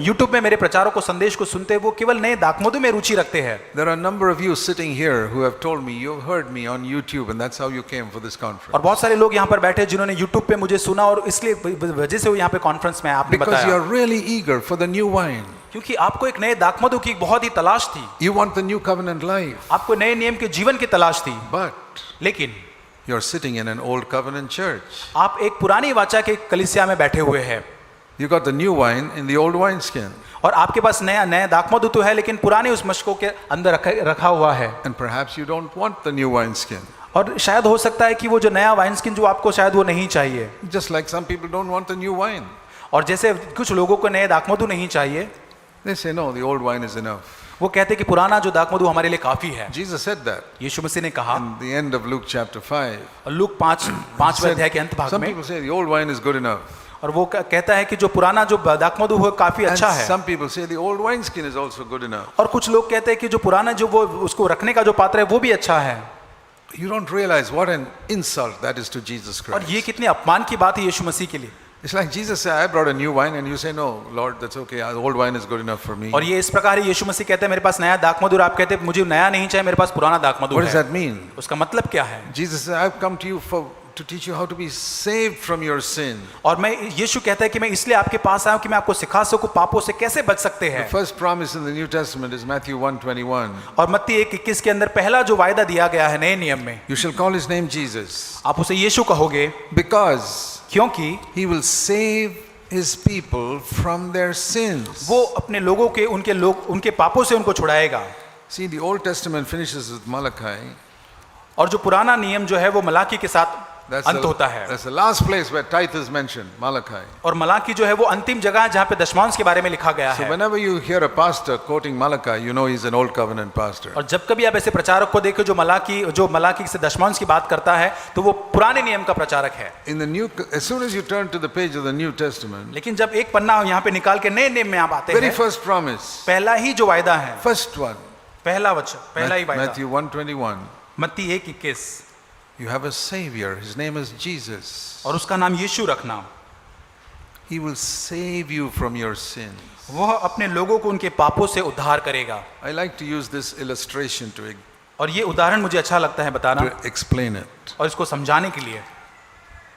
YouTube में मेरे प्रचारों को संदेश को सुनते हैं वो केवल नए दाखमधु में रुचि रखते हैं। There are a number of you sitting here who have told me you've heard me on YouTube and that's how you came for this और conference. बहुत सारे लोग यहाँ पर बैठे जिन्होंने YouTube पे मुझे सुना और इसलिए वजह से वो यहाँ पे कॉन्फ्रेंस में आपने Because you बताया, are really eager for the new wine. क्योंकि आपको एक नए दाखमधु की बहुत ही तलाश थी, You want the new covenant life. आपको नए नियम के जीवन की तलाश थी, But लेकिन you're sitting in an old covenant church. आप एक पुरानी वाचा के कलीसिया में बैठे हुए हैं You got the new wine in the old wineskin. और आपके पास नया दाखमधु तो है लेकिन पुराने उस मशकों के अंदर रखा हुआ है, And perhaps you don't want the new wineskin. और शायद हो सकता है कि वो जो नया वाइन स्किन जो आपको शायद वो नहीं चाहिए, Just like some people don't want a new wine. और जैसे कुछ लोगों को नए दाखमधु नहीं चाहिए, They say, no, the old wine is enough. वो कहते हैं कि पुराना जो दाखमधु हमारे लिए काफी है। Jesus said that यीशु मसीह ने कहा, in the end of Luke chapter 5. और लूक 5वें अध्याय के अंत भाग Some में, people say the old wine is good enough. और वो कहता है कि जो पुराना जो दाखमधु है काफी And अच्छा है। some people say the old wineskin is also good enough. और कुछ लोग कहते हैं कि जो पुराना जो वो उसको रखने का जो पात्र है वो भी अच्छा है। You don't realize what an insult that is to Jesus और Christ. ये कितने अपमान की बात है यीशु मसीह के लिए। It's like Jesus said, I brought a new wine, and you say, no, Lord, that's okay. The old wine is good enough for me. और ये इस प्रकार है, यीशु मसीह कहते हैं मेरे पास नया दाखमधु, और आप कहते हैं मुझे नया नहीं चाहिए, मेरे पास पुराना दाखमधु What does है। that mean? उसका मतलब क्या है? Jesus said, I've come to you to teach you how to be saved from your sin. और मैं यीशु कहता है कि मैं इसलिए आपके पास आया हूं कि मैं आपको सिखा सकूं पापों से कैसे बच सकते The हैं। first promise in the New Testament is Matthew 1:21. और मत्ती 1:21 के अंदर पहला जो वायदा दिया गया है नए नियम में, You shall call his name Jesus, आप उसे यीशु कहोगे, because क्योंकि he will save his people from their sins. वो अपने लोगों के उनके पापों से उनको छुड़ाएगा। See, the Old Testament finishes with Malachi. और जो पुराना नियम जो है वो मलाकी के साथ अंत होता है। That's the last place where tithe is mentioned, Malachi. और मलाकी जो है वो अंतिम जगह है जहाँ पे दशमांश के बारे में लिखा गया So है। whenever you hear a pastor quoting Malachi, you know he's an old covenant pastor. और जब कभी आप ऐसे प्रचारक को देखो जो मलाकी से दशमांश की बात करता है तो वो पुराने नियम का प्रचारक है। As soon as you turn to the page of the New Testament, लेकिन जब एक पन्ना यहाँ पे निकाल के नए नियम में आप आते very हैं, first promise, पहला ही जो वायदा है, first one, पहला वचन, पहला ही वायदा, Matthew 1:21. मत्ती 1:21, You have a savior, his name is Jesus. और उसका नाम यीशु रखना। He will save you from your sins. वह अपने लोगों को उनके पापों से उद्धार करेगा। I like to use this illustration और ये उदाहरण मुझे अच्छा लगता है बताना to explain it. और इसको समझाने के लिए।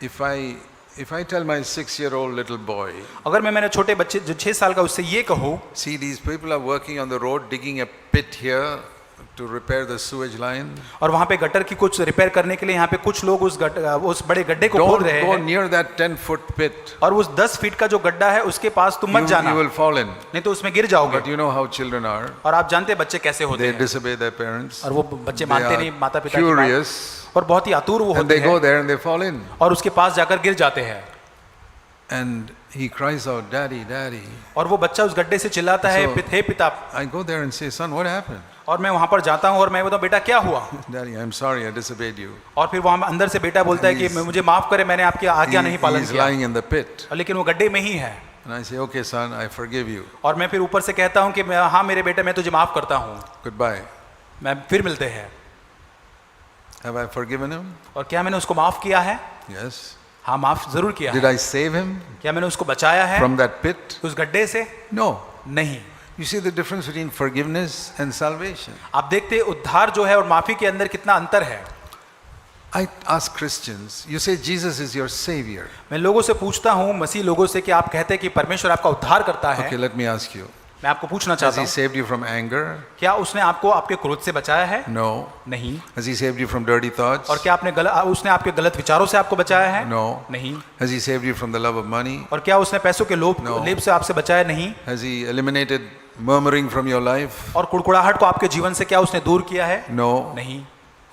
If I tell my 6-year-old little boy, अगर मैं मेरे छोटे बच्चे जो 6 साल का उससे ये कहूँ, see, these people are working on the road digging a pit here to repair the sewage line. और वहाँ पे गटर की कुछ रिपेयर करने के लिए यहाँ पे कुछ लोग उस बड़े गड्ढे को खोद Don't रहे go हैं, near that 10-foot pit. और उस 10 फीट का जो गड्ढा है उसके पास तुम मत जाना, You will fall in. नहीं तो उसमें गिर जाओगे। But you know how children are. और आप जानते हैं बच्चे कैसे होते They हैं, disobey their parents. और वो बच्चे They मानते are नहीं माता पिता की curious. बात, और बहुत ही आतुर वो And होते they go हैं, there and they fall in. और उसके पास जाकर गिर जाते हैं। And he cries out, Daddy, Daddy. और वो बच्चा उस गड्ढे से चिल्लाता है, So- हे पिता। I go there and say, Son, what happened? और मैं वहाँ पर जाता हूँ और मैं बताऊँ बेटा क्या हुआ, Daddy, I'm sorry, I disobeyed you. और फिर वहाँ अंदर से बेटा बोलता है कि मुझे माफ करे, मैंने आपकी आज्ञा नहीं पालन He's किया, lying in the pit. लेकिन वो गड्ढे में ही है। And I say, okay, son, I forgive you. और मैं फिर ऊपर से कहता हूँ कि हाँ मेरे बेटे मैं तुझे माफ करता हूँ, Goodbye. मैं फिर मिलते हैं। Have I forgiven him? और क्या मैंने उसको माफ किया है? Yes. हाँ माफ जरूर किया Did है। I save him क्या मैंने उसको बचाया है from that pit? उस गड्ढे से? No. नहीं। You see the difference between forgiveness and salvation. आप देखते हैं उद्धार जो है और माफी के अंदर कितना अंतर है। I ask Christians, you say Jesus is your savior. मैं लोगों से पूछता हूँ, मसीह लोगों से, कि आप कहते हैं कि परमेश्वर आपका उद्धार करता है। Okay, let me ask you. मैं आपको पूछना Has चाहता he हूँ, saved you from anger? क्या उसने आपको आपके क्रोध से बचाया है? No. नहीं। Has he saved you from dirty thoughts? और क्या उसने आपके गलत विचारों से आपको बचाया है? No. नहीं। Has he saved you from the love of money? और क्या उसने पैसों के No. लोभ से आपसे बचाया? नहीं। Has he eliminated murmuring from your life? और कुड़कुड़ाहट को आपके जीवन से क्या उसने दूर किया है? No. नहीं।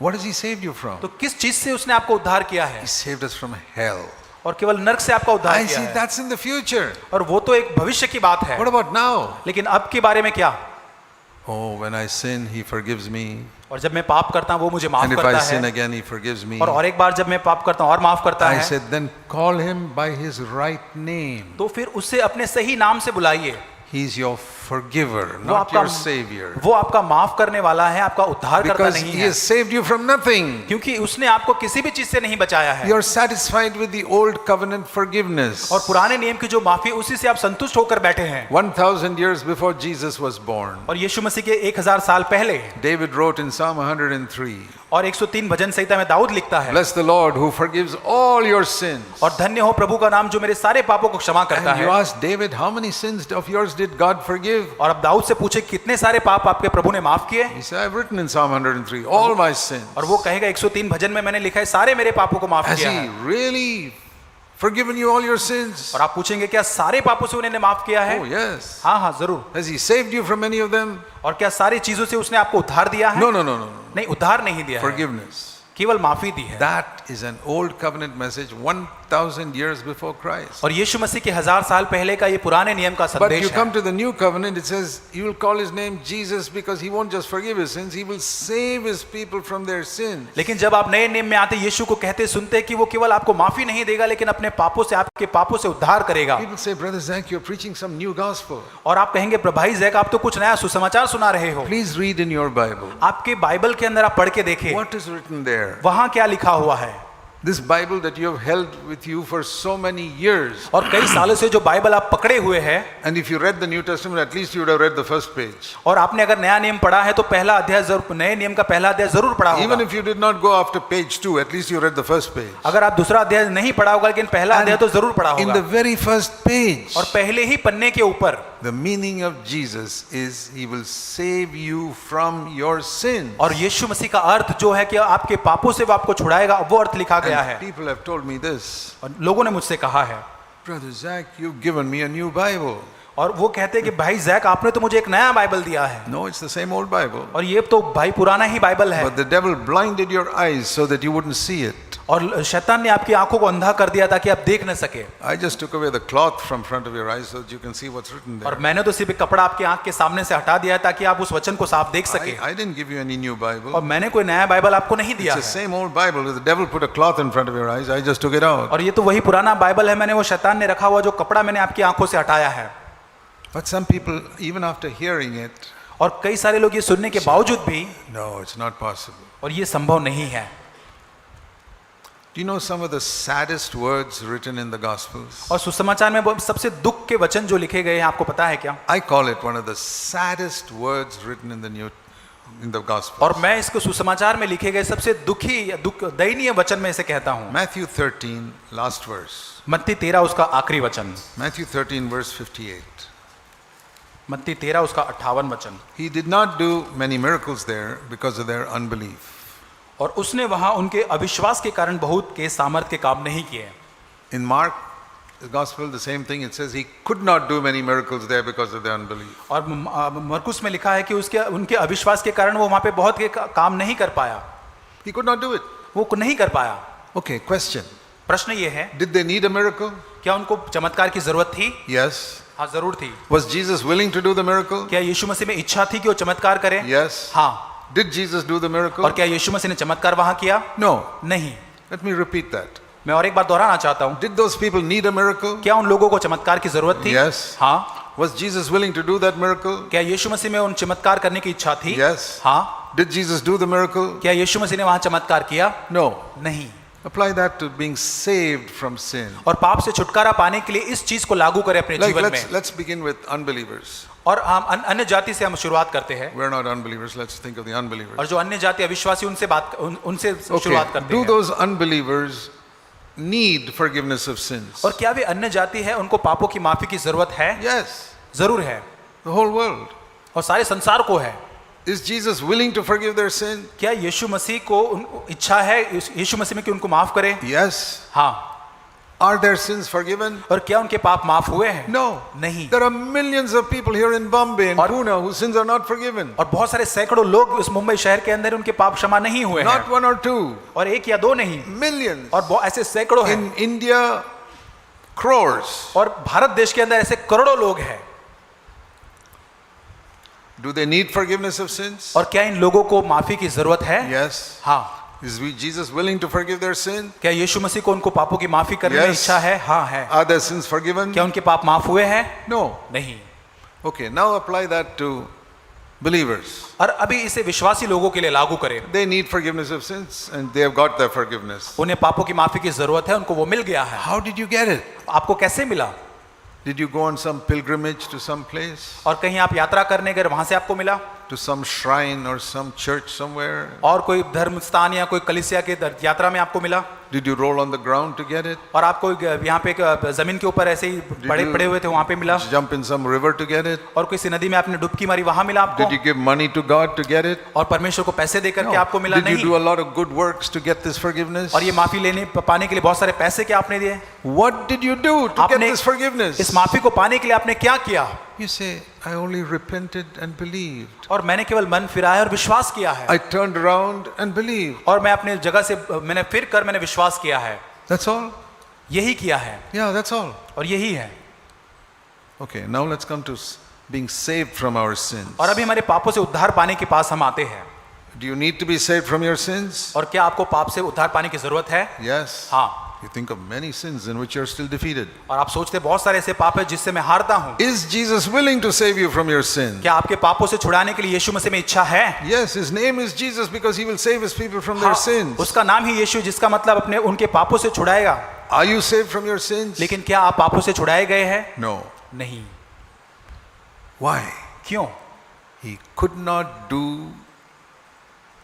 What has he saved you from? तो किस चीज से उसने आपको उद्धार किया है? He saved us from hell. और केवल नरक से आपका उद्धार I किया see, है। that's in the future. और वो तो एक भविष्य की बात है। What about now? लेकिन अब के बारे में क्या? Oh, when I sin, he forgives me. और जब मैं पाप करता हूँ वो मुझे माफ And if I करता sin है, again, he forgives me. और एक बार जब मैं पाप करता हूँ और माफ करता I है, said, then call him by his right name. तो फिर उससे अपने सही नाम से बुलाइए। He's your forgiver, वो not आपका your savior. वो आपका माफ करने वाला है, आपका उद्धार करता Because नहीं he है, has saved you from nothing. क्योंकि उसने आपको किसी भी चीज से नहीं बचाया है। You're satisfied with the old covenant forgiveness. और पुराने नियम की जो माफी, उसी से आप संतुष्ट होकर बैठे हैं। 1,000 years before Jesus was born, और यीशु मसीह के 1000 साल पहले, David wrote in Psalm 103, और 103 भजन संहिता में दाऊद लिखता है, Bless the Lord who forgives all your sins. और धन्य हो प्रभु का नाम जो मेरे सारे पापों को क्षमा करता And you है। ask David, how many sins of yours did God forgive? और अब दाऊद से पूछे कितने सारे पाप आपके प्रभु ने माफ किए? He said, I've written in Psalm 103, all my sins. और वो कहेगा 103 भजन में मैंने लिखा है सारे मेरे पापों को माफ Has किया he है। really forgiven you all your sins? और आप पूछेंगे क्या सारे पापों से उन्होंने माफ किया है? Oh, yes. हाँ हाँ जरूर। Has he saved you from any of them? और क्या सारी चीजों से उसने आपको उद्धार दिया है? No, no, no, no, no. नहीं, उद्धार नहीं दिया है। Forgiveness. केवल माफी दी है। That is an old covenant message 1000 years before Christ. और यीशु मसीह के 1000 साल पहले का ये पुराने नियम का But संदेश you है। come to the new covenant, it says you will call his name Jesus because he won't just forgive his sins, he will save his people from their sins. लेकिन जब आप नए नियम में आते यीशु को कहते सुनते कि वो केवल आपको माफी नहीं देगा लेकिन अपने पापों से आपके पापों से उद्धार करेगा। People say, Brother Zach, you're preaching some new gospel. और आप कहेंगे भाई जैक आप तो कुछ नया सुसमाचार सुना रहे हो। Please read in your Bible. आपके बाइबल के अंदर आप पढ़ के देखें What is written there? वहां क्या लिखा हुआ है। This Bible that you have held with you for so many years. और कई सालों से जो बाइबल आप पकड़े हुए हैं, And if you read the New Testament, at least you would have read the first page. और आपने अगर नया नियम पढ़ा है तो पहला अध्याय जरूर, नए नियम का पहला अध्याय जरूर पढ़ा Even होगा। if you did not go after page 2, at least you read the first page. अगर आप दूसरा अध्याय नहीं पढ़ा होगा लेकिन पहला अध्याय तो जरूर पढ़ा In होगा। the very first page, और पहले ही पन्ने के ऊपर the meaning of Jesus is he will save you from your sins. और यीशु मसीह का अर्थ जो है कि आपके पापों से वो आपको छुड़ाएगा, वो अर्थ लिखा गया है। And people have told me this. और लोगों ने मुझसे कहा है, Brother Zach, you've given me a new Bible. और वो कहते हैं कि भाई जैक आपने तो मुझे एक नया बाइबल दिया है। No, it's the same old Bible. और ये तो भाई पुराना ही बाइबल है। But the devil blinded your eyes so that you wouldn't see it. और शैतान ने आपकी आंखों को अंधा कर दिया ताकि आप देख न सके। I just took away the cloth from front of your eyes so that you can see what's written और there. मैंने तो सिर्फ एक कपड़ा आपके आंख के सामने से हटा दिया ताकि आप उस वचन को साफ देख सके। I didn't give you any new Bible. और मैंने कोई नया बाइबल आपको नहीं दिया It's the है। same old Bible. The devil put a cloth in front of your eyes. I just took it out. और ये तो वही पुराना बाइबल है, मैंने वो शैतान ने रखा हुआ जो कपड़ा मैंने आपकी आंखों से हटाया है। But some people, even after hearing it, और कई सारे लोग ये सुनने के बावजूद भी, no, it's not possible. और ये संभव नहीं है। Do you know some of the saddest words written in the Gospels? और सुसमाचार में वो सबसे दुख के वचन जो लिखे गए हैं आपको पता है क्या? I call it one of the saddest words written in the Gospels. और मैं इसको सुसमाचार में लिखे गए सबसे दुखी या दुख दयनीय वचन में इसे कहता हूँ। Matthew 13, last verse. मत्ती 13 उसका आखिरी वचन। Matthew 13, verse 58. मत्ती 13 उसका 58 वचन। He did not do many miracles there because of their unbelief. और उसने वहां उनके अविश्वास के कारण बहुत के सामर्थ के काम नहीं किए। In Mark, the Gospel, the same thing. It says he could not do many miracles there because of their unbelief. और मरकुस में लिखा है कि उनके अविश्वास के कारण वो वहां पे बहुत के काम नहीं कर पाया। He could not do it. वो नहीं कर पाया। Okay, question. प्रश्न ये है, Did they need a miracle? क्या उनको चमत्कार की जरूरत थी? Yes. हाँ जरूर थी। Was Jesus willing to do the miracle? क्या यीशु मसीह में इच्छा थी कि वो चमत्कार करे? Yes. हाँ। Did Jesus do the miracle? और क्या यीशु मसीह ने चमत्कार वहां किया? No. नहीं। Let me repeat that. मैं और एक बार दोहराना चाहता हूँ। Did those people need a miracle? क्या उन लोगों को चमत्कार की जरूरत थी? Yes. हाँ। Was Jesus willing to do that miracle? क्या यीशु मसीह में उन चमत्कार करने की इच्छा थी? Yes. हाँ। Did Jesus do the miracle? क्या यीशु मसीह ने वहां चमत्कार किया? No. नहीं। Apply that to being saved from sin. और पाप से छुटकारा पाने के लिए इस चीज को लागू करें अपने Like जीवन में। let's begin with unbelievers. और हम अन्य जाति से हम शुरुआत करते हैं। We're not unbelievers. Let's think of the unbelievers. और जो अन्य जाति अविश्वासी उनसे Okay. शुरुआत करते Do हैं। those unbelievers need forgiveness of sins? और क्या वे अन्य जाति है उनको पापों की माफी की जरूरत है? Yes. जरूर है। The whole world. और सारे संसार को है। Is Jesus willing to forgive their sin? क्या यीशु मसीह को इच्छा है यीशु मसीह में कि उनको माफ करे? Yes. हाँ। Are their sins forgiven? और क्या उनके पाप माफ हुए हैं? No. नहीं। There are millions of people here in Bombay and और- Pune whose sins are not forgiven. और बहुत सारे सैकड़ों लोग इस मुंबई शहर के अंदर उनके पाप क्षमा नहीं हुए Not हैं। one or two. और एक या दो नहीं, Millions. और ऐसे सैकड़ों हैं। In India, crores. और भारत देश के अंदर ऐसे करोड़ों लोग हैं। Do they need forgiveness of sins? और क्या इन लोगों को माफी की जरूरत है? Yes. हाँ। Is Jesus willing to forgive their sin? क्या यीशु मसीह को उनको पापों की माफी करने में Yes. इच्छा है? हाँ है। Are their sins forgiven? क्या उनके पाप माफ हुए हैं? No. नहीं। Okay, now apply that to believers. और अभी इसे विश्वासी लोगों के लिए लागू करें। They need forgiveness of sins and they have got their forgiveness. उन्हें पापों की माफी की जरूरत है, उनको वो मिल गया है। How did you get it? आपको कैसे मिला? Did you go on some pilgrimage to some place? और कहीं आप यात्रा करने गए वहां से आपको मिला? To some shrine or some church somewhere? और कोई धर्म स्थान या कोई कलीसिया के यात्रा में आपको मिला? Did you roll on the ground to get it? और आपको यहाँ पे एक जमीन के ऊपर ऐसे ही पड़े हुए थे, वहाँ पे मिला? Jump in some river to get it? और किसी नदी में आपने डुबकी मारी, वहाँ मिला आपको? Did you give money to God to get it? और परमेश्वर को पैसे देकर के No. आपको मिला? Did you नहीं। do a lot of good works to get this forgiveness? और ये माफी लेने पाने के लिए बहुत सारे पैसे क्या आपने दिए? What did you do to get आपने this forgiveness? इस माफी को पाने के लिए आपने क्या किया? You say, I only repented and believed. और मैंने केवल मन फिराया और विश्वास किया है। I turned around and believed. और मैं अपने जगह से मैंने फिर कर मैंने विश्वास किया है। That's all? यही किया है। Yeah, that's all. और यही है। Okay, now let's come to being saved from our sins. और अभी हमारे पापों से उद्धार पाने के पास हम आते हैं। Do you need to be saved from your sins? और क्या आपको पाप से उद्धार पाने की जरूरत है? Yes. हाँ। You think of many sins in which you are still defeated. और आप सोचते बहुत सारे ऐसे पाप है जिससे मैं हारता हूँ। Is Jesus willing to save you from your sins? क्या आपके पापों से छुड़ाने के लिए यीशु मसीह में इच्छा है? Yes, his name is Jesus because he will save his people from their हाँ, sins. उसका नाम ही यीशु, जिसका मतलब अपने उनके पापों से छुड़ाएगा। Are you saved from your sins? लेकिन क्या आप पापों से छुड़ाए गए हैं? No. नहीं। Why? क्यों? He could not do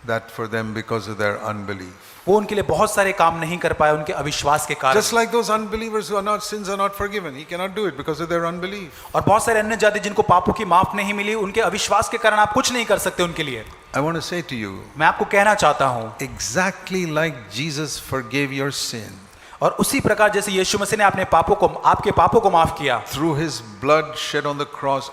that for them because of their unbelief. वो उनके लिए बहुत सारे काम नहीं कर पाए उनके अविश्वास के कारण। Just like those unbelievers who are not, sins are not forgiven. He cannot do it because of their unbelief. और बहुत सारे अन्य जाति जिनको पापों की माफ नहीं मिली, उनके अविश्वास के कारण आप कुछ नहीं कर सकते उनके लिए। I want to say to you, मैं आपको कहना चाहता हूँ, exactly like Jesus forgave your sin और उसी प्रकार जैसे यीशु मसीह ने अपने पापों को, आपके पापों को माफ किया, through his blood shed on the cross,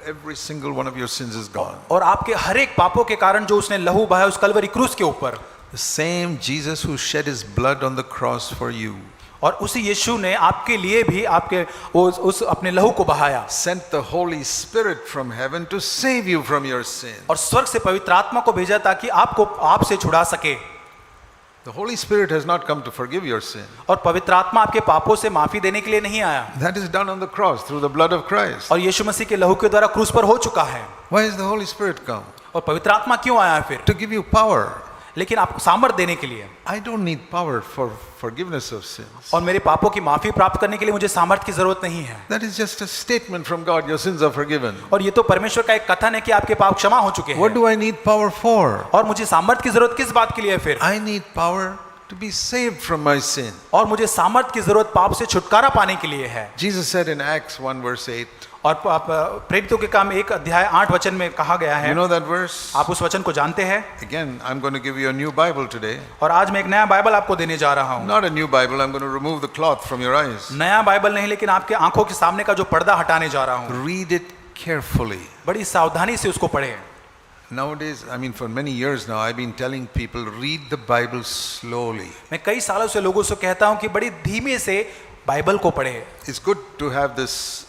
every single one of your sins is gone. और आपके हर एक पापों के कारण जो उसने लहू बहाया उस कलवरी क्रूस के ऊपर, The same Jesus who shed his blood on the cross for you और उसी यीशु ने आपके लिए भी आपके उस अपने लहू को बहाया, sent the Holy Spirit from heaven to save you from your sin. और स्वर्ग से पवित्र आत्मा को भेजा ताकि आपको आपसे छुड़ा सके। The Holy Spirit has not come to forgive your sin. और पवित्र आत्मा आपके पापों से माफी देने के लिए नहीं आया, That is done on the cross through the blood of Christ. और यीशु मसीह के लहू के द्वारा क्रूस पर हो चुका है। Why has the Holy Spirit come? और पवित्र आत्मा क्यों आया फिर? To give you power. लेकिन आपको सामर्थ देने के लिए। I don't need power for forgiveness of sins. और मेरे पापों की माफी प्राप्त करने के लिए मुझे सामर्थ की जरूरत नहीं है। That is just a statement from God. Your sins are forgiven. और ये तो परमेश्वर का एक कथन है कि आपके पाप क्षमा हो चुके What हैं। do I need power for? और मुझे सामर्थ की जरूरत किस बात के लिए है फिर? I need power to be saved from my sin. और मुझे सामर्थ की जरूरत पाप से छुटकारा पाने के लिए है। Jesus said in Acts 1 verse 8. और प्रेरितों के काम 1 अध्याय 8 वचन में कहा गया है। You know that verse? आप उस वचन को जानते हैं? Again, I'm going to give you a new Bible today. और आज मैं एक नया बाइबल आपको देने जा रहा हूँ। Not a new Bible. I'm going to remove the cloth from your eyes. नया बाइबल नहीं, लेकिन आपके आंखों के सामने का जो पर्दा हटाने जा रहा हूँ। Read it carefully. बड़ी सावधानी से उसको पढ़ें। Nowadays, I mean, for many years now, I've been telling people, read the Bible slowly. मैं कई सालों से लोगों से कहता हूँ कि बड़ी धीमे से बाइबल को पढ़ें। It's good to have this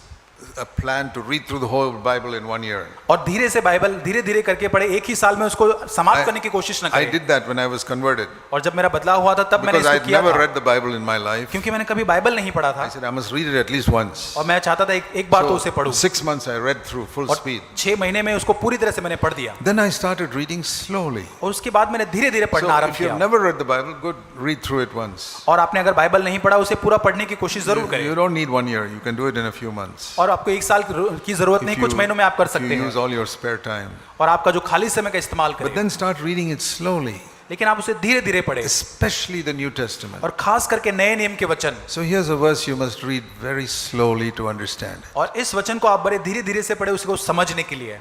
a plan to read through the whole Bible in 1 year. और धीरे से बाइबल धीरे धीरे करके पढ़े, एक ही साल में उसको समाप्त करने की कोशिश न I करें। did that when I was converted. और जब मेरा बदलाव हुआ था तब मैंने Because इसको I'd किया never था, read the Bible in my life. क्योंकि मैंने कभी बाइबल नहीं पढ़ा I था said, I must read it at least once. और मैं चाहता था एक बार तो उसे So, पढूं। 6 months I read through full और speed. 6 महीने में उसको पूरी तरह से मैंने पढ़ दिया, Then I started reading slowly. और उसके बाद मैंने धीरे धीरे So पढ़ना आरंभ if you've किया। never read the Bible, good, read through it once. और आपने अगर बाइबल नहीं पढ़ा उसे पूरा पढ़ने की कोशिश जरूर You करें। don't need 1 year. You can do it in a few months. और आपको 1 साल की जरूरत नहीं, कुछ महीनों में आप कर if you सकते use हैं। all your spare time. और आपका जो खाली समय का इस्तेमाल But करें, then start reading it slowly, लेकिन आप उसे धीरे धीरे पढ़ें, especially the New Testament. और खास करके नए नियम के वचन। So here's a verse you must read very slowly to understand. और इस वचन को आप बड़े धीरे धीरे से पढ़े उसको समझने के लिए।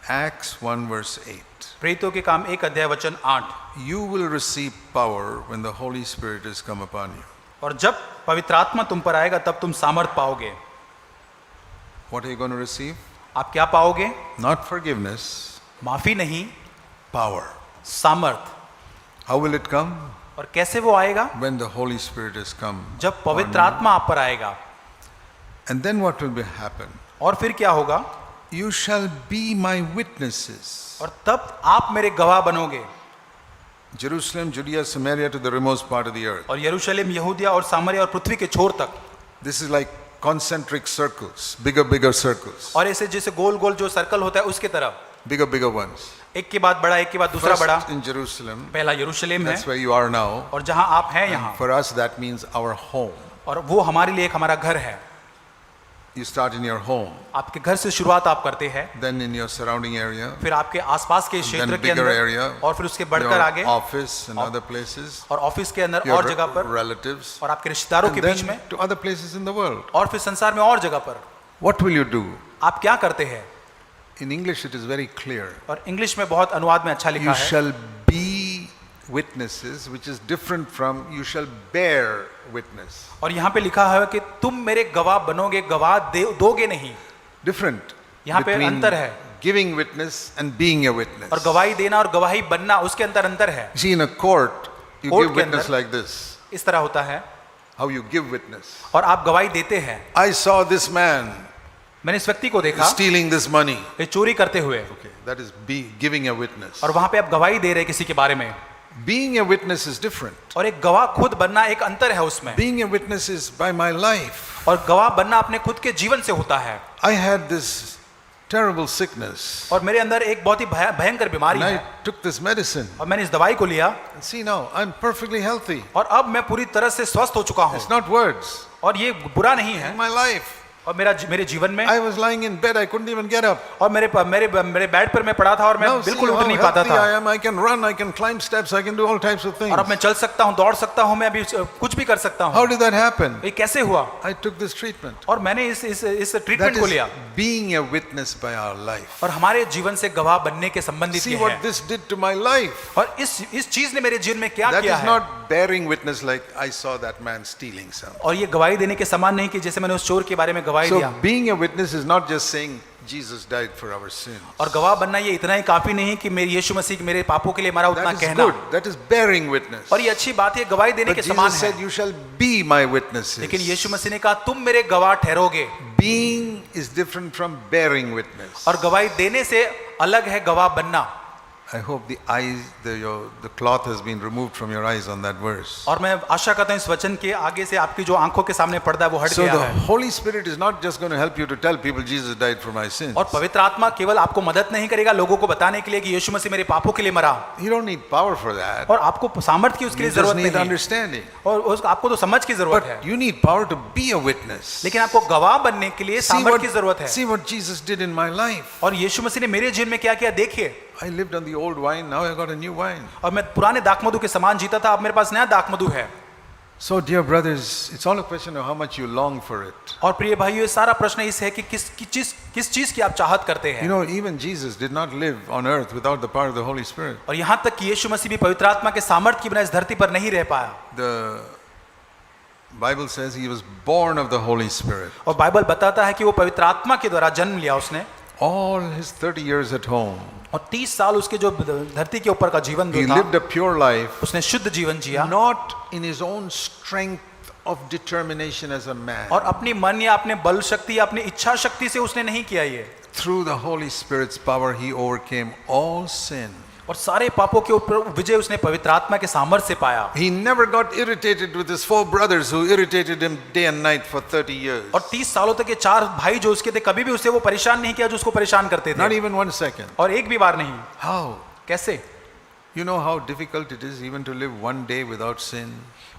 Acts 1 verse 8. प्रेरितों के काम 1 अध्याय वचन 8। You will receive power when the Holy Spirit is come upon you. और जब पवित्र आत्मा तुम पर आएगा तब तुम सामर्थ पाओगे। What are you going to receive? आप क्या पाओगे? Not forgiveness, माफी नहीं, power. सामर्थ। How will it come? और कैसे वो आएगा? When the Holy Spirit has come. जब पवित्र आत्मा आप पर आएगा। And then what will be happen? और फिर क्या होगा? You shall be my witnesses. और तब आप मेरे गवाह बनोगे। Jerusalem, Judea, Samaria to the remote part of the earth. और यरूशलेम, यहूदिया और सामरिया और पृथ्वी के छोर तक। This is like concentric circles, bigger circles, और ऐसे जैसे गोल गोल जो सर्कल होता है उसके तरफ, bigger ones. एक के बाद बड़ा, एक के बाद दूसरा बड़ा। First in Jerusalem, पहला यरूशलेम है, that's where you are now. और जहां आप हैं यहाँ, For us, that means our home. और वो हमारे लिए एक हमारा घर है। You start in your home, आपके घर से शुरुआत आप करते हैं, then in your surrounding area, फिर आपके आसपास के क्षेत्र then के bigger अंदर, area, और फिर उसके बढ़कर your आगे, office and other places, और ऑफिस के अंदर your और जगह पर, relatives, और आपके रिश्तेदारों and के बीच then में, to other places in the world. और फिर संसार में और जगह पर What will you do? आप क्या करते हैं? In English it is very clear. और इंग्लिश में बहुत अनुवाद में अच्छा लिखा You है, shall be witnesses, which is different from you shall bear witness. और यहाँ पे लिखा है कि तुम मेरे गवाह बनोगे, गवाह दोगे नहीं। Different यहाँ पे between अंतर है, giving witness and being a witness. और गवाही देना और गवाही बनना, उसके अंदर अंतर है। See, in a court, you Court give के witness अंदर- like this. इस तरह होता है, How you give witness. और आप गवाही देते हैं। I saw this man मैंने इस व्यक्ति को देखा stealing this money. ये चोरी करते हुए, Okay, that is giving a witness. और वहां पे आप गवाही दे रहे हैं किसी के बारे में, Being a witness is different. और एक गवाह खुद बनना एक अंतर है उसमें, Being a witness is by my life. और गवाह बनना अपने खुद के जीवन से होता है। I had this terrible sickness. और मेरे अंदर एक बहुत ही भयंकर बीमारी And I है, took this medicine. और मैंने इस दवाई को लिया, See now, I'm perfectly healthy. और अब मैं पूरी तरह से स्वस्थ हो चुका हूँ। It's not words. और ये बुरा नहीं है, In my life, और मेरे जीवन में, I was lying in bed. I couldn't even get up. और मेरे बेड पर मैं पड़ा था, और मैं Now see बिल्कुल how उठ नहीं पाता healthy था, I am. I can run. I can climb steps. I can do all types of things. और अब मैं चल सकता हूँ, दौड़ सकता हूँ, मैं अभी कुछ भी कर सकता How हूँ। did that happen? ये कैसे हुआ? I took this treatment. और मैंने इस That ट्रीटमेंट को is लिया, being a witness by our life. और हमारे जीवन से गवाह बनने के संबंधित See ये what है। this did to my life. और इस चीज ने मेरे जीवन में क्या That किया is है, not bearing witness like I saw that man stealing something. और ये गवाही देने के समान नहीं कि जैसे मैंने उस चोर के बारे में गवाही So दिया। being a witness is not just saying Jesus died for our sins. और गवाह बनना ये इतना ही काफी नहीं कि मेरे यीशु मसीह मेरे पापों के लिए मरा, उतना That is कहना, good. That is bearing witness. और ये अच्छी बात है, गवाही देने But के समान Jesus है। said, "You shall be my witnesses." लेकिन यीशु मसीह ने कहा तुम मेरे गवाह ठहरोगे, Being is different from bearing witness. और गवाही देने से अलग है गवाह बनना। I hope the eyes, the cloth has been removed from your eyes on that verse. और मैं आशा करता हूँ इस वचन के आगे से आपकी जो आंखों के सामने पर्दा है वो हट So गया the है। Holy Spirit is not just going to help you to tell people Jesus died for my sins. और पवित्र आत्मा केवल आपको मदद नहीं करेगा लोगों को बताने के लिए कि यीशु मसीह मेरे पापों के लिए मरा, You don't need power for that. और आपको सामर्थ्य की उसके You लिए just जरूरत need नहीं है, understanding. और आपको तो समझ की जरूरत है, But you need power to be a witness. लेकिन आपको गवाह बनने के लिए सामर्थ्य की जरूरत है। See what Jesus did in my life. और यीशु मसीह ने मेरे जीवन में क्या किया देखिए, I lived on the old wine, now I got a new wine. और मैं पुराने दाखमधु के समान जीता था, अब मेरे पास नया दाखमधु है। So dear brothers, it's all a question of how much you long for it. और प्रिय भाइयों, ये सारा प्रश्न इस है कि किस चीज की आप चाहत करते You हैं। know, even Jesus did not live on earth without the power of the Holy Spirit. और यहाँ तक कि यीशु मसीह भी पवित्र आत्मा के सामर्थ्य के बिना इस धरती पर नहीं रह पाया। The Bible says he was born of the Holy Spirit. और बाइबल बताता है कि वो पवित्र आत्मा के द्वारा जन्म लिया उसने, All his 30 years at home, और 30 साल उसके जो धरती के ऊपर का जीवन he जो lived था, a pure life, उसने शुद्ध जीवन जिया, not in his own strength of determination as a man. और अपनी मन या अपने बल शक्ति या अपनी इच्छा शक्ति से उसने नहीं किया ये, Through the Holy Spirit's power, he overcame all sin. और सारे पापों के ऊपर विजय उसने पवित्र आत्मा के सामर्थ्य से पाया। He never got irritated with his 4 brothers who irritated him day and night for 30 years. और 30 सालों तक ये 4 भाई जो उसके थे, कभी भी उसे वो परेशान नहीं किया जो उसको परेशान करते Not थे, even 1 second. और एक भी बार नहीं। How? कैसे? You know how difficult it is even to live one day without sin?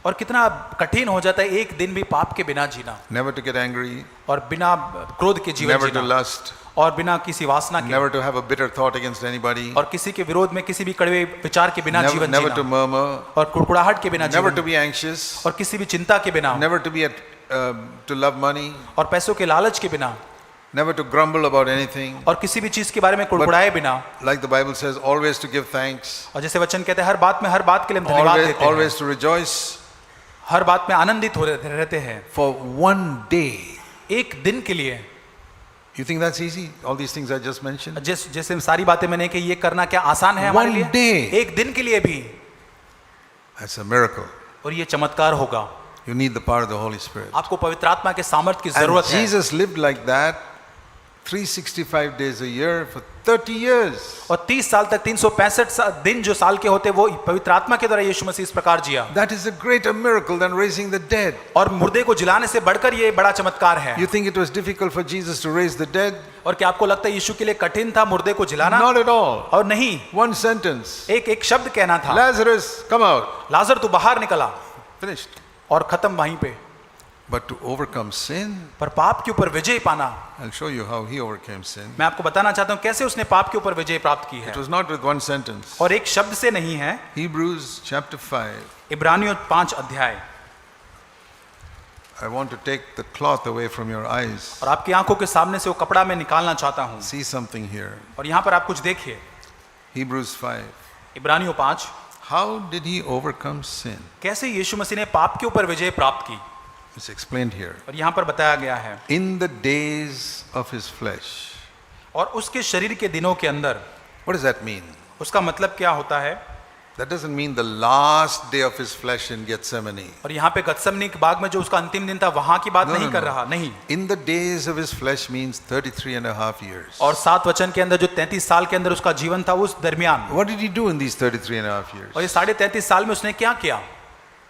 और कितना कठिन हो जाता है एक दिन भी पाप के बिना जीना, Never to get angry, और बिना क्रोध के जीवन never to जीना, lust, और बिना किसी वासना के, never to have a bitter thought against anybody, और किसी के विरोध में किसी भी कड़वे विचार के बिना जीवन never to जीना, murmur, और कुड़कुड़ाहट के बिना never जीवन, to be anxious, और किसी भी चिंता के बिना, never to be to love money, और पैसों के लालच के बिना, never to grumble about anything. और किसी भी चीज के बारे में कुड़कुड़ाए बिना, Like the Bible says, always to give thanks, और जैसे वचन कहते हैं हर बात में हर बात के लिए हम धन्यवाद always, देते हैं, always to rejoice. हर बात में आनंदित हो रहते हैं। For one day. एक दिन के लिए, You think that's easy? All these things I just mentioned? जैसे सारी बातें मैंने कि ये करना क्या आसान है हमारे One लिए? day. एक दिन के लिए भी, That's a miracle. और ये चमत्कार होगा। You need the power of the Holy Spirit. आपको पवित्र आत्मा के सामर्थ्य की And जरूरत है। Jesus lived like that 365 days a year for 30 years. और 30 साल तक 365 दिन जो साल के होते वो पवित्र आत्मा के द्वारा यीशु मसीह इस प्रकार जिया। That is a greater miracle than raising the dead. और मुर्दे को जिलाने से बढ़कर ये बड़ा चमत्कार है। You think it was difficult for Jesus to raise the dead? और क्या आपको लगता है यीशु के लिए कठिन था मुर्दे को जिलाना? Not at all. और नहीं, One sentence. एक शब्द कहना था, Lazarus, come out. लाजर तू बाहर निकला, Finished. और खत्म वहीं पे। But to overcome sin, पर पाप के ऊपर विजय पाना, I'll show you how he overcame sin. मैं आपको बताना चाहता हूं कैसे उसने पाप के ऊपर विजय प्राप्त की है। It was not with one sentence. और एक शब्द से नहीं है। Hebrews chapter 5. इब्रानियों 5 अध्याय। I want to take the cloth away from your eyes. और आपकी आंखों के सामने से वो कपड़ा मैं निकालना चाहता हूं। See something here. और यहाँ पर आप कुछ देखिए। Hebrews 5. इब्रानियों 5। How did he overcome sin? कैसे यीशु मसीह ने पाप के ऊपर विजय प्राप्त की। It's explained here. और यहाँ पर बताया गया है। In the days of his flesh. और उसके शरीर के दिनों के अंदर। What does that mean? उसका मतलब क्या होता है? That doesn't mean the last day of his flesh in Gethsemane. और यहाँ पे गत्समनी के बाग में जो उसका अंतिम दिन था वहां की बात नहीं कर रहा, नहीं। In the days of his flesh means 33 and a half years. और 7 वचन के अंदर जो 33 साल के अंदर उसका जीवन था उस दरमियान। What did he do in these 33 and a half years? और ये 33.5 साल में उसने क्या किया?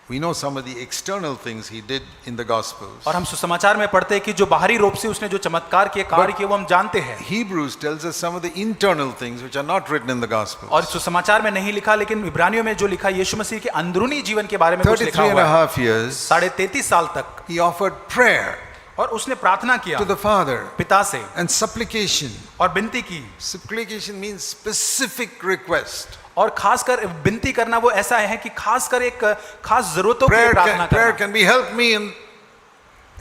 We know some of the external things he did in the Gospels. और हम सुसमाचार में पढ़ते हैं कि जो बाहरी रूप से उसने जो चमत्कार किए, कार्य किए, वो हम जानते हैं। Hebrews tells us some of the internal things which are not written in the Gospels. और सुसमाचार में नहीं लिखा, लेकिन इब्रानियों में जो लिखा यीशु मसीह के अंदरूनी जीवन के बारे में कुछ लिखा 33 and हुआ a है। half years, 33.5 साल तक he offered prayer और उसने प्रार्थना किया to the Father पिता से and supplication. और विनती की। Supplication means specific request. और खासकर विनती करना वो ऐसा है कि खासकर एक खास जरूरतों के लिए प्रार्थना Prayer करना। can be help me and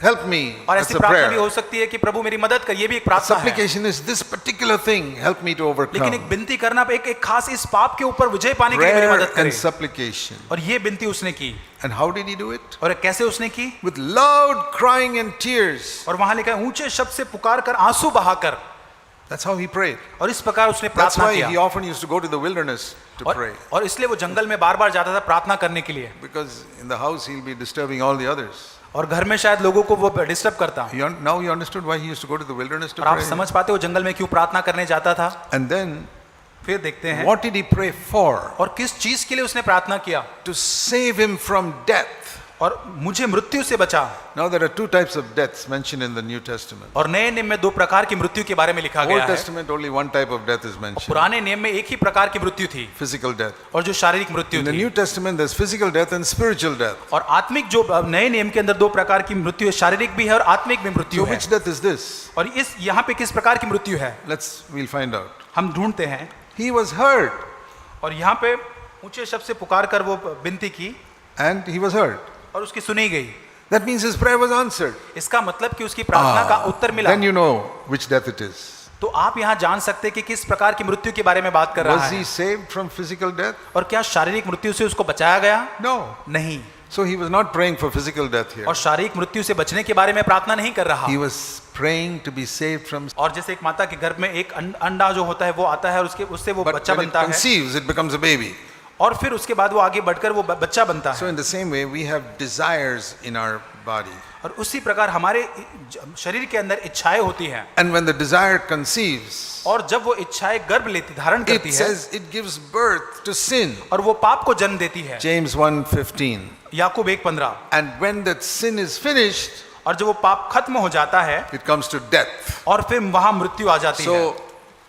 help me. और That's ऐसी a प्रार्थना भी prayer. हो सकती है कि प्रभु मेरी मदद कर, ये भी एक प्रार्थना है। Supplication is this particular thing, help me to लेकिन एक overcome. विनती करना एक खास इस पाप के ऊपर विजय पाने के लिए मेरी Prayer मदद करे। and supplication. और ये विनती उसने की। And how did he do it? और कैसे उसने की? With loud crying and tears. और वहां लिखा है ऊंचे शब्द से पुकार कर, आंसू बहाकर। That's how he prayed. और इस प्रकार उसने That's प्रार्थना why किया। he often used to go to the wilderness to pray. और इसलिए वो जंगल में बार-बार जाता था प्रार्थना करने के लिए। Because in the house he'll be disturbing all the others. और घर में शायद लोगों को वो डिस्टर्ब करता। Now you understood why he used to go to the wilderness to और आप pray. समझ पाते हो जंगल में क्यों प्रार्थना करने जाता था? And then फिर देखते हैं what did he pray for? और किस चीज के लिए उसने प्रार्थना किया? To save him from death. और मुझे मृत्यु से बचा। Now there are two types of deaths mentioned in the New Testament. और नए नियम में 2 प्रकार की मृत्यु के बारे में लिखा गया Old है। Testament only one type of death is mentioned. पुराने नियम में एक ही प्रकार की मृत्यु थी Physical death. और जो शारीरिक मृत्यु In the थी। New Testament there's physical death and spiritual death. और आत्मिक जो नए नियम के अंदर 2 प्रकार की मृत्यु है, शारीरिक भी है और आत्मिक भी मृत्यु So है। which death is this? और इस यहाँ पे किस प्रकार की मृत्यु है We'll find out. हम ढूंढते हैं। He was heard और यहाँ पे ऊंचे शब्द से पुकार कर वो विनती की and he was heard. और उसकी सुनी गई। That means his prayer was answered. इसका मतलब कि उसकी प्रार्थना का उत्तर मिला। Then you know which death it is. तो आप यहाँ जान सकते हैं कि किस प्रकार की मृत्यु के बारे में बात कर रहा Was है। he saved from physical death? और क्या शारीरिक मृत्यु से उसको बचाया गया? No. नहीं। So he was not praying for physical death here. और शारीरिक मृत्यु से बचने के बारे में प्रार्थना नहीं कर रहा। He was praying to be saved from. और जैसे एक माता के गर्भ में एक अंडा जो होता है वो आता है और उससे वो But बच्चा when it बनता है conceives, it becomes a baby. और फिर उसके बाद वो आगे बढ़कर वो बच्चा बनता So है। in the same way, we have desires in our body. और उसी प्रकार हमारे शरीर के अंदर इच्छाएं होती हैं। And when the desire conceives, और जब वो इच्छाएं गर्भ लेती धारण it करती है says it gives birth to sin. और वो पाप को जन्म देती है। James 1:15. Yakub 1:15। And when that sin is finished, और जब वो पाप खत्म हो जाता है it comes to death. और फिर वहां मृत्यु आ जाती है। So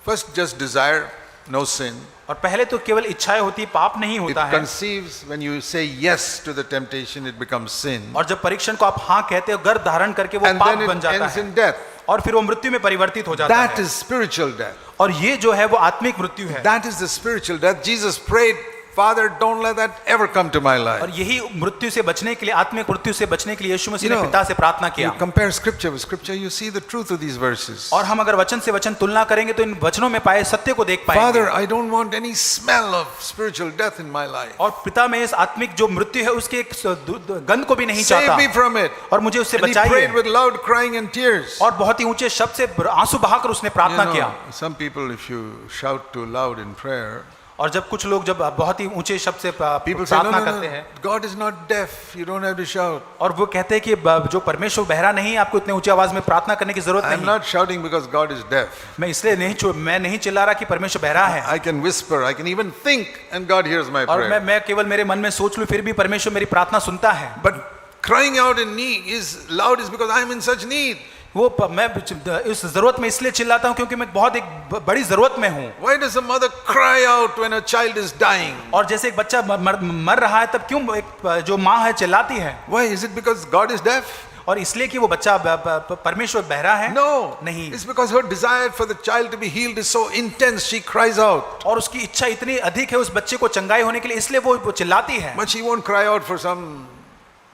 first just desire, no sin. और पहले तो केवल इच्छाएं होती, पाप नहीं It होता है। conceives when you say yes to the temptation, it becomes sin. और जब परीक्षण को आप हाँ कहते हो, गर्भ धारण करके वो And पाप then बन it जाता ends है in death. और फिर वो मृत्यु में परिवर्तित हो जाता That है। is spiritual death. और ये जो है वो आत्मिक मृत्यु है। That is the spiritual death. Jesus prayed, Father, don't let that ever come to my life. और यही मृत्यु से बचने के लिए, आत्मिक मृत्यु से बचने के लिए यीशु मसीह You ने know, पिता से प्रार्थना You किया। compare scripture with scripture, you see the truth of these verses. और हम अगर वचन से वचन तुलना करेंगे तो इन वचनों में पाए सत्य को देख पाएंगे। Father, I don't want any smell of spiritual death in my life. और पिता में इस आत्मिक जो मृत्यु है उसके एक गंध को भी नहीं Save चाहता me from it. और मुझे उससे And he बचाइए। prayed with loud crying and tears. और बहुत ही ऊंचे शब्द से आंसू बहाकर उसने You प्रार्थना know, किया। some people, if you shout too loud in prayer, और जब कुछ लोग जब बहुत ही ऊंचे शब्द से people say, no, प्रार्थना no, करते no, हैं God is not deaf. You don't have to shout. और वो कहते हैं कि जो परमेश्वर बहरा नहीं, आपको इतने ऊंचे आवाज में प्रार्थना करने की जरूरत I'm नहीं। not shouting because God is deaf. मैं इसलिए मैं नहीं चिल्ला रहा कि परमेश्वर बहरा है। I can whisper, I can even think, and God hears my और prayer. मैं केवल मेरे मन में सोच लूं फिर भी परमेश्वर मेरी प्रार्थना सुनता है। But crying out in need is loud is because I am in such need. मैं इस जरूरत में इसलिए चिल्लाता हूँ क्योंकि मैं बहुत एक बड़ी जरूरत में हूँ। Why does a mother cry out when a child is dying? और जैसे एक बच्चा मर रहा है तब क्यों एक जो माँ है चिल्लाती है? Why? Is it because God is deaf? और इसलिए कि वो बच्चा परमेश्वर बहरा है? No. नहीं। It's because her desire for the child to be healed is so intense, she cries out. और उसकी इच्छा इतनी अधिक है उस बच्चे को चंगाई होने के लिए, इसलिए वो चिल्लाती है। But she won't cry out for some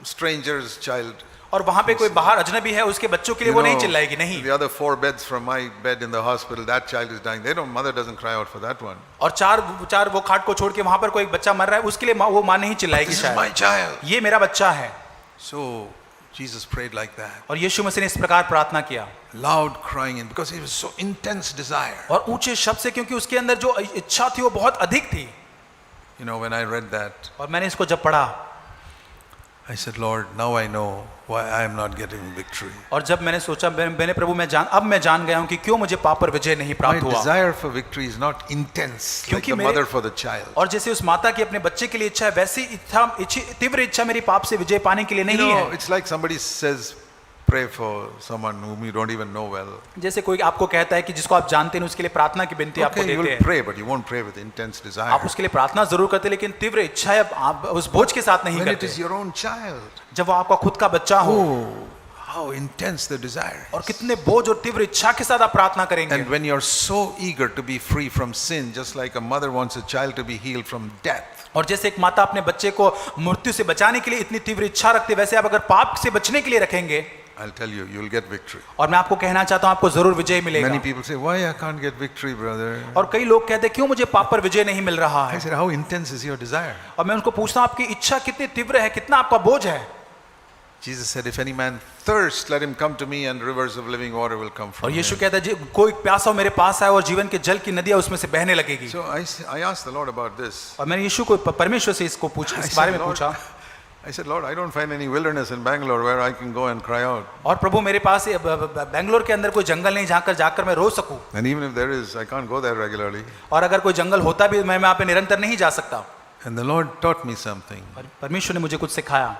stranger's child. और वहां पे कोई बाहर अजनबी है उसके बच्चों के लिए You वो नहीं know, चिल्लाएगी, नहीं। the other 4 beds from my bed in the hospital, that child is dying. Mother doesn't cry out for that one. और चार वो खाट को छोड़ के वहां पर कोई एक बच्चा मर रहा है, उसके लिए वो मां नहीं चिल्लाएगी This is my शायद, child. ये मेरा बच्चा है। So Jesus prayed like that. और यीशु मसीह ने इस प्रकार प्रार्थना किया, Loud crying in because it was so intense desire. और ऊंचे शब्द से, क्योंकि उसके अंदर जो इच्छा थी वो बहुत अधिक थी। When I read that, और मैंने इसको जब पढ़ा, I said, Lord, now I know why I am not getting victory. और जब मैंने सोचा, मैंने प्रभु अब मैं जान गया हूं कि क्यों मुझे पाप पर विजय नहीं My प्राप्त हुआ। desire for victory is not intense like क्योंकि the मेरे- mother for the child. और जैसे उस माता की अपने बच्चे के लिए इच्छा है, वैसी तीव्र इच्छा मेरी पाप से विजय पाने के लिए नहीं है। It's like somebody says, pray for someone whom you don't even know well. जैसे कोई आपको कहता है कि जिसको आप जानते हैं उसके लिए प्रार्थना की विनती आपको Okay, you देते will हैं, pray, but you won't pray with intense desire. आप उसके लिए प्रार्थना जरूर करते हैं, लेकिन तीव्र इच्छा आप उस बोझ के साथ नहीं When it is करते। your own child, जब वो आपका खुद का बच्चा हो, how intense the desire और is. कितने बोझ और तीव्र इच्छा के साथ आप प्रार्थना करेंगे। And when you're so eager to be free from sin, just like a mother wants a child to be healed from death, और जैसे एक माता अपने बच्चे को मृत्यु से बचाने के लिए इतनी तीव्र इच्छा रखती है, वैसे आप अगर पाप से बचने के लिए रखेंगे, I'll tell you, you'll get victory. और मैं आपको कहना चाहता हूं आपको जरूर विजय Many मिलेगा। people say, why I can't get victory, brother? और कई लोग कहते हैं क्यों मुझे पाप पर विजय नहीं मिल रहा I है, said, how intense is your desire? और मैं उनको पूछता हूं आपकी इच्छा कितनी तीव्र है, कितना आपका बोझ है। Jesus said, if any man thirst, let him come to me and rivers of living water will come और from यीशु him. कहता है कोई प्यासा हो मेरे पास आए और जीवन के जल की नदियां उसमें से बहने लगेगी। So I asked the Lord about this. और मैंने यीशु को परमेश्वर से इसको इस बारे में पूछा। I said, Lord, I don't find any wilderness in Bangalore where I can go and cry out. और प्रभु मेरे पास बेंगलोर के अंदर कोई जंगल नहीं जहाँ जाकर मैं रो सकूं, And even if there is, I can't go there regularly. और अगर कोई जंगल होता भी मैं वहाँ पे निरंतर नहीं जा सकता। And the Lord taught me something. परमेश्वर ने मुझे कुछ सिखाया।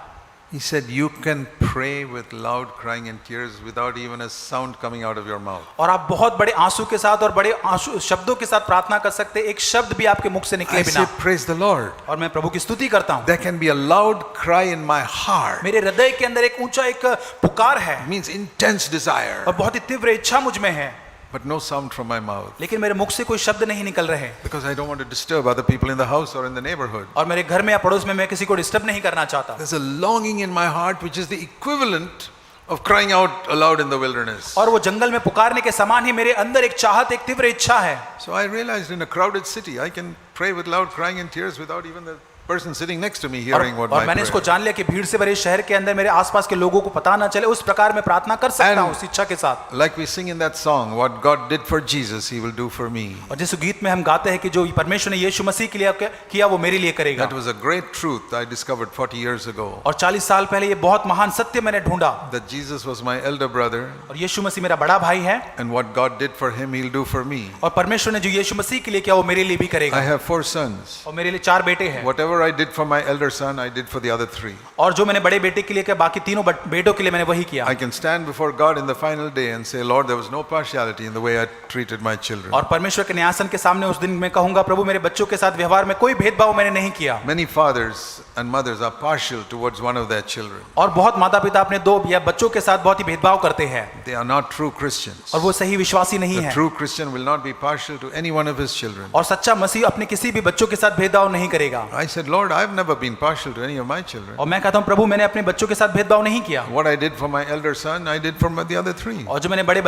He said, you can pray with loud crying and tears without even a sound coming out of your mouth. और आप बहुत बड़े आंसू के साथ और बड़े आंसू शब्दों के साथ प्रार्थना कर सकते हैं, एक शब्द भी आपके मुख से निकले I बिना। say, praise the Lord. और मैं प्रभु की स्तुति करता हूँ। There can be a loud cry in my heart. मेरे हृदय के अंदर एक ऊंचा एक पुकार है, It means intense desire, और बहुत ही तीव्र इच्छा मुझ में है, but no sound from my mouth. लेकिन मेरे मुख से कोई शब्द नहीं निकल रहे, Because I don't want to disturb other people in the house or in the neighborhood. और मेरे घर में या पड़ोस में मैं किसी को डिस्टर्ब नहीं करना चाहता। There's a longing in my heart which is the equivalent of crying out aloud in the wilderness. और वो जंगल में पुकारने के समान ही मेरे अंदर एक चाहत, एक तीव्र इच्छा है। So I realized in a crowded city, I can pray with loud crying and tears without even the person sitting next to me hearing what और my मैंने इसको prayer. जान लिया कि भीड़ से भरे शहर के अंदर मेरे आसपास के लोगों को पता ना चले, उस प्रकार मैं प्रार्थना कर सकता हूँ उस इच्छा के साथ। Like we sing in that song, what God did for Jesus, He will do for me. और जिस गीत में हम गाते हैं कि जो परमेश्वर ने यीशु मसीह के लिए किया वो मेरे लिए करेगा। That was a great truth I discovered 40 years ago. और 40 साल पहले ये बहुत महान सत्य मैंने ढूंढा, That Jesus was my elder brother, और यीशु मसीह मेरा बड़ा भाई है, and what God did for Him, He'll do for me. और परमेश्वर ने जो यीशु मसीह के लिए किया वो मेरे लिए भी I करेगा। have 4 sons. और मेरे लिए 4 बेटे हैं, Whatever I did for my elder son, I did for the other 3. और जो मैंने बड़े बेटे के लिए किया बाकी तीनों बेटों के लिए मैंने वही किया। I can stand before God in the final day and say, Lord, there was no partiality in the way I treated my children. और परमेश्वर के न्यायासन के सामने उस दिन मैं कहूंगा, प्रभु मेरे बच्चों के साथ व्यवहार में कोई भेदभाव मैंने नहीं किया। Many fathers and mothers are partial towards one of their children. और बहुत माता पिता अपने 2 या बच्चों के साथ बहुत ही भेदभाव करते हैं, They are not true Christians. और वो सही विश्वासी नहीं The है। true Christian will not be partial to any one of his children. और सच्चा मसीह अपने किसी भी बच्चों के साथ भेदभाव नहीं करेगा। I said, Lord, I've never been partial to any of my children. और मैं कहता हूँ प्रभु मैंने अपने बच्चों के साथ भेदभाव नहीं किया, What I did for my elder son, I did for the other 3. और जो मैंने बड़े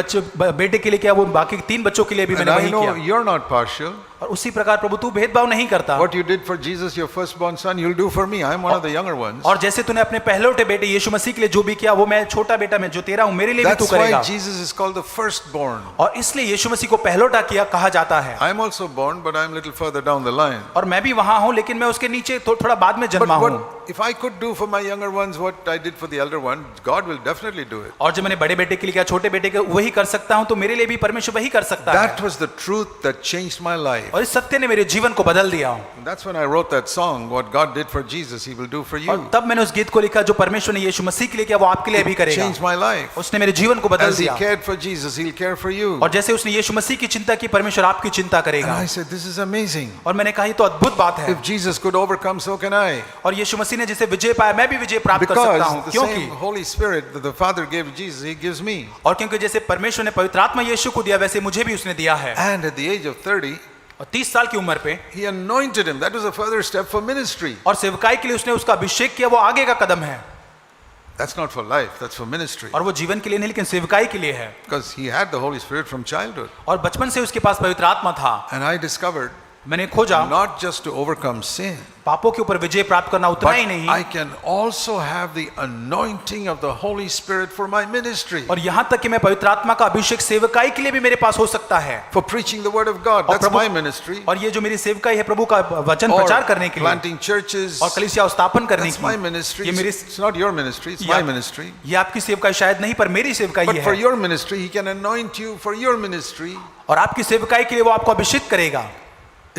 बेटे के लिए किया वो बाकी 3 बच्चों के लिए भी And मैंने I वही know किया। you're not partial. और उसी प्रकार प्रभु तू भेदभाव नहीं करता, What you did for Jesus, your firstborn son, you'll do for me. I'm one of the younger ones. और जैसे तूने अपने पहलौठे बेटे यीशु मसीह के लिए जो भी किया वो मैं छोटा बेटा मैं जो तेरा हूँ मेरे लिए भी तू That's करेगा। why Jesus is called the firstborn. और इसलिए यीशु मसीह को पहलौठा किया कहा जाता है। I'm also born, but I'm a little further down the line. और मैं भी वहां हूँ लेकिन मैं उसके नीचे थोड़ा बाद में But जन्मा हूँ। what, if I could do for my younger ones what I did for the elder one, God will definitely do it. और जो मैंने बड़े बेटे के लिए किया छोटे बेटे के वही कर सकता हूँ, तो मेरे लिए भी परमेश्वर वही कर सकता That है। was the truth that changed my life. और इस सत्य ने मेरे जीवन को बदल दिया। That's when I wrote that song, what God did for Jesus, He will do for और you. तब मैंने उस गीत को लिखा जो परमेश्वर ने यीशु मसीह के लिए किया वो आपके लिए भी करेगा। Changed my life. उसने मेरे जीवन को बदल As He दिया, cared for Jesus, He'll care for you. और जैसे उसने यीशु मसीह की चिंता की परमेश्वर आपकी चिंता And करेगा। I said, this is amazing. और मैंने कहा ये तो अद्भुत बात है, If Jesus could overcome, so can I. और यीशु मसीह मसीह ने जैसे विजय पाया मैं भी विजय प्राप्त कर सकता हूँ। Because the क्योंकि same Holy Spirit that the Father gave Jesus, He gives me. और क्योंकि जैसे परमेश्वर ने पवित्र आत्मा यीशु को दिया वैसे मुझे भी उसने दिया है। And at the age of 30, और 30 साल की उम्र पे He anointed him. That was a further step for ministry. और सेवकाई के लिए उसने उसका अभिषेक किया, वो आगे का कदम है। That's not for life, that's for ministry. और वो जीवन के लिए नहीं लेकिन सेवकाई के लिए है। Because he had the Holy Spirit from childhood. और बचपन से उसके पास पवित्र आत्मा था। And I discovered मैंने खोजा not just to overcome sin, पापों के ऊपर विजय प्राप्त करना उतना but ही नहीं, I can also have the anointing of the Holy Spirit for my ministry. और यहाँ तक कि मैं पवित्र आत्मा का अभिषेक सेवकाई के लिए भी मेरे पास हो सकता है। For preaching the word of God, that's my ministry. और ये जो मेरी सेवकाई है प्रभु का वचन Or प्रचार करने के लिए, planting churches, और कलीसिया स्थापन करने that's की, my ministry. ये मेरी It's not your ministry, it's my ministry. ये आपकी सेवकाई शायद नहीं पर मेरी सेवकाई But for है। your ministry, He can anoint you for your ministry. और आपकी सेवकाई के लिए वो आपको अभिषेक करेगा।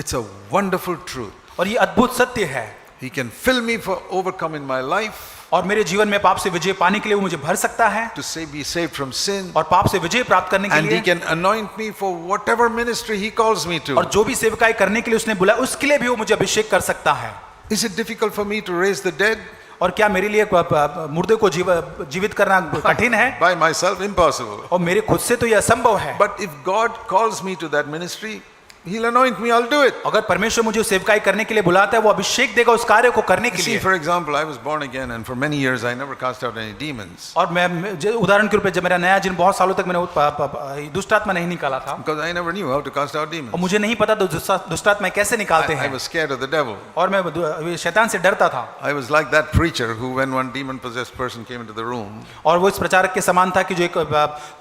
It's a wonderful truth. और ये अद्भुत सत्य है। He can fill me for overcoming my life, और मेरे जीवन में पाप से विजय पाने के लिए वो मुझे भर सकता है, to be saved from sin, और पाप से विजय प्राप्त करने के and He लिए, can anoint me for whatever ministry He calls me to. और जो भी सेवकाई करने के लिए उसने बुलाया उसके लिए भी वो मुझे अभिषेक कर सकता है। Is it difficult for me to raise the dead? और क्या मेरे लिए मुर्दे को जीवित करना कठिन है? By myself, impossible. और मेरे खुद से तो यह असंभव है। But if God calls me to that ministry, He'll anoint me, I'll do it. अगर परमेश्वर मुझे सेवकाई करने के लिए बुलाता है वो अभिषेक देगा उस कार्य को करने के See, लिए। for example, I was born again, and for many years I never cast out any demons. और मैं उदाहरण के रूप में जब मेरा नया जीवन बहुत सालों तक मैंने दुष्ट आत्मा नहीं निकाला था, Because I never knew how to cast out और demons. मुझे नहीं पता दुष्ट आत्मा कैसे निकालते I हैं, was scared of the devil. और मैं शैतान से डरता था। I was like that preacher who, when one demon-possessed person came into the room, और वो इस प्रचारक के समान था कि जो एक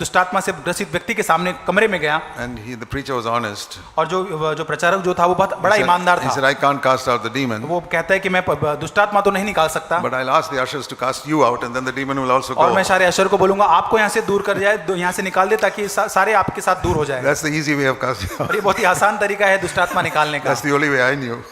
दुष्ट आत्मा से ग्रसित व्यक्ति के सामने कमरे में गया, and the preacher was honest. और जो प्रचारक जो था वो बहुत बड़ा ईमानदार He said, था। I can't cast out the demon, वो कहता है कि मैं दुष्ट आत्मा तो नहीं निकाल सकता, but I'll ask the ushers to cast you out, and then the demon will also और go. मैं सारे अशर को बोलूंगा आपको यहाँ से दूर कर जाए, यहाँ से निकाल दे ताकि सारे आपके साथ दूर हो जाए। That's the easy way of casting out. और ये बहुत ही आसान तरीका है दुष्ट आत्मा निकालने का, That's the only way I knew.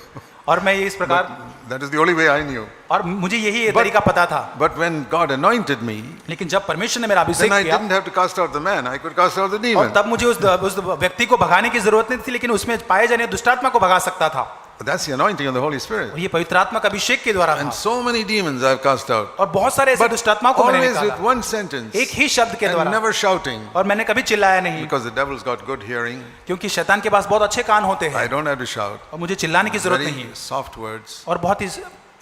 और मैं ये इस प्रकार, That is the only way I knew. और मुझे यही तरीका पता था। But when God anointed me, लेकिन जब परमेश्वर ने मेरा then अभिषेक I किया, didn't have to cast out the man, I could cast out the और demon. तब मुझे उस व्यक्ति को भगाने की जरूरत नहीं थी, लेकिन उसमें पाए जाने दुष्ट आत्मा को भगा सकता था। That's the anointing of the Holy Spirit. और ये पवित्र आत्मा का अभिषेक के द्वारा था। And so many demons I've cast out. और बहुत सारे ऐसे दुष्ट आत्माओं को मैंने Always with निकाला, one sentence. एक ही शब्द के And द्वारा, never shouting. और मैंने कभी चिल्लाया नहीं, Because the devil's got good hearing. क्योंकि शैतान के पास बहुत अच्छे कान होते I हैं, don't have to shout. और मुझे चिल्लाने की जरूरत नहीं, Very soft words. और बहुत ही,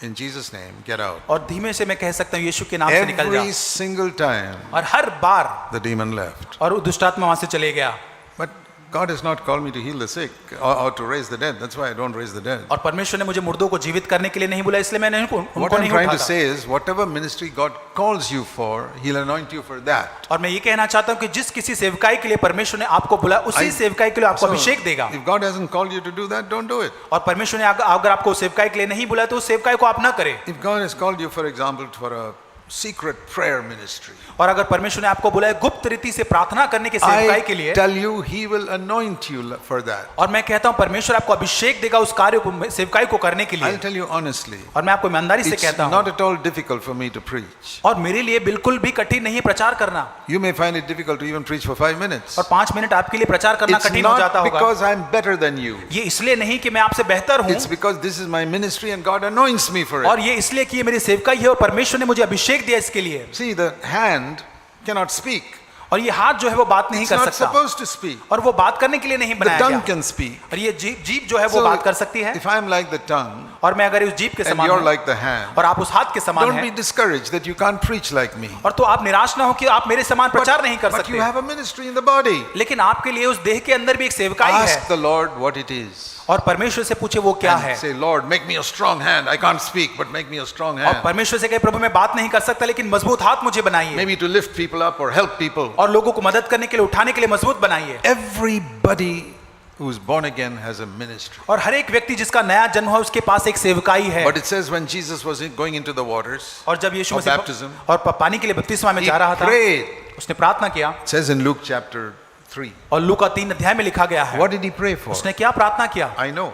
In Jesus' name, get out. और धीमे से मैं कह सकता हूँ यीशु के नाम से निकल जा। Every single time और हर बार the demon left. और दुष्ट आत्मा वहां से चले गया। But God has not called me to heal the sick or to raise the dead. That's why I don't raise the dead. और परमेश्वर ने मुझे मुर्दों को जीवित करने के लिए नहीं बुलाया, इसलिए मैंने What उनको I'm नहीं trying to उठाता। say is, whatever ministry God calls you for, He'll anoint you for that. और मैं ये कहना चाहता हूँ कि जिस किसी सेवकाई के लिए परमेश्वर ने आपको बुलाया उसी सेवकाई के लिए आपको So, अभिषेक देगा। if God hasn't called you to do that, don't do it. और परमेश्वर ने अगर आपको सेवकाई के लिए नहीं बुलाया तो उस सेवकाई को आप ना करें। If God has called you, for example, for a secret prayer ministry, और अगर परमेश्वर ने आपको बुलाया गुप्त रीति से प्रार्थना करने के सेवकाई के I लिए, tell you, He will anoint you for that. और मैं कहता हूँ परमेश्वर आपको अभिषेक देगा उस कार्य को, सेवकाई को करने के लिए। I'll tell you honestly, और मैं आपको ईमानदारी से it's कहता हूँ, not at all difficult for me to preach. और मेरे लिए बिल्कुल भी कठिन नहीं है प्रचार करना, You may find it difficult to even preach for 5 minutes. और 5 मिनट आपके लिए प्रचार करना It's कठिन हो जाता not होगा। because I'm better than you. ये इसलिए नहीं कि मैं आपसे बेहतर हूँ, It's because this is my ministry and God anoints me for और it. ये इसलिए कि ये मेरी सेवकाई है और परमेश्वर ने मुझे अभिषेक दिया इसके लिए। See, the hand cannot speak. और ये हाथ जो है वो बात नहीं It's कर not सकता, supposed to speak. और वो बात करने के लिए नहीं The बनाया tongue गया, can speak. और ये जीभ जो है वो So, बात कर सकती है। if I'm like the tongue और मैं अगर उस जीभ के and समान you're हूं, like the hand, और आप उस हाथ के समान don't be हैं, discouraged that you can't preach like me. और तो आप निराश ना हो कि आप मेरे समान प्रचार नहीं कर But you सकते, have a ministry in the body. लेकिन आपके लिए उस देह के अंदर भी एक सेवकाई है। Ask the Lord what it is. और परमेश्वर से पूछे वो क्या है, And say, Lord, make me a strong hand. I can't speak, but make me a strong और hand. परमेश्वर से कहे प्रभु मैं बात नहीं कर सकता लेकिन मजबूत हाथ मुझे बनाइए, Maybe to lift people up or help people. और लोगों को मदद करने के लिए उठाने के लिए मजबूत बनाइए। Everybody who's born again has a ministry. और हर एक व्यक्ति जिसका नया जन्म हुआ उसके पास एक सेवकाई है। But it says when Jesus was going into the waters, और जब यीशु of मसीह baptism, और पानी के लिए बपतिस्मा में he जा रहा था, prayed. उसने प्रार्थना किया, It says in Luke chapter 3. और लूका 3 अध्याय में लिखा गया है। What did he pray for? उसने क्या प्रार्थना किया? I know.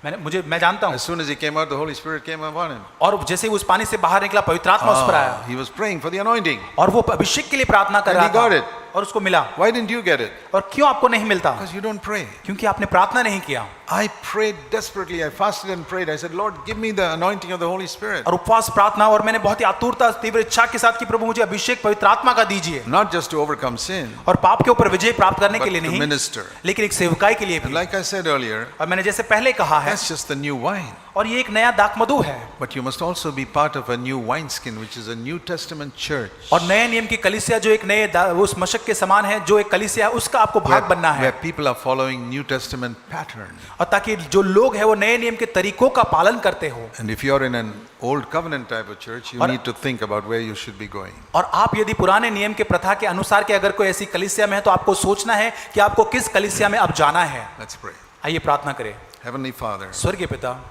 मैं जानता हूँ। As soon as he came out, the Holy Spirit came upon him. और जैसे ही उस पानी से बाहर निकला पवित्र आत्मा उस पर आया, He was praying for the anointing. और वो अभिषेक के लिए प्रार्थना कर And रहा he got था, it. और उसको मिला। Why didn't you get it? और क्यों आपको नहीं मिलता? Because you don't pray. क्योंकि आपने प्रार्थना नहीं किया। I prayed desperately. I fasted and prayed. I said, Lord, give me the anointing of the Holy Spirit. और उपवास प्रार्थना और मैंने बहुत ही आतुरता तीव्र इच्छा के साथ कि प्रभु मुझे अभिषेक पवित्र आत्मा का दीजिए, Not just to overcome sin, और पाप के ऊपर विजय प्राप्त करने but के लिए to नहीं, minister. लेकिन एक सेवकाई के लिए And भी। like I said earlier, और मैंने जैसे पहले कहा है, that's just the new wine. और ये एक नया दाखमधु है, But you must also be part of a new wineskin, which is a New Testament church. और नए नियम की कलीसिया जो एक नए उस मशक के समान है, जो एक कलीसिया है उसका आपको भाग बनना Where है, people are following New Testament pattern. और ताकि जो लोग हैं वो नए नियम के तरीकों का पालन करते हो। And if you're in an old covenant type of church, you और- need to think about where you should be going. और आप यदि पुराने नियम के प्रथा के अनुसार के अगर कोई ऐसी कलीसिया में है तो आपको सोचना है कि आपको किस कलीसिया में अब जाना है। Let's pray. आइए प्रार्थना करें। Heavenly Father, स्वर्गीय पिता,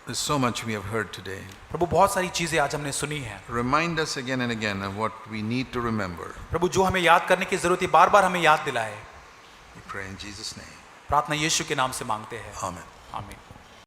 there's so much we have heard today. प्रभु बहुत सारी चीजें आज हमने सुनी है। Remind us again and again of what we need to remember. प्रभु जो हमें याद करने की जरूरत है बार बार हमें याद दिलाए। We pray in Jesus' name. प्रार्थना यीशु के नाम से मांगते हैं, Amen. आमीन।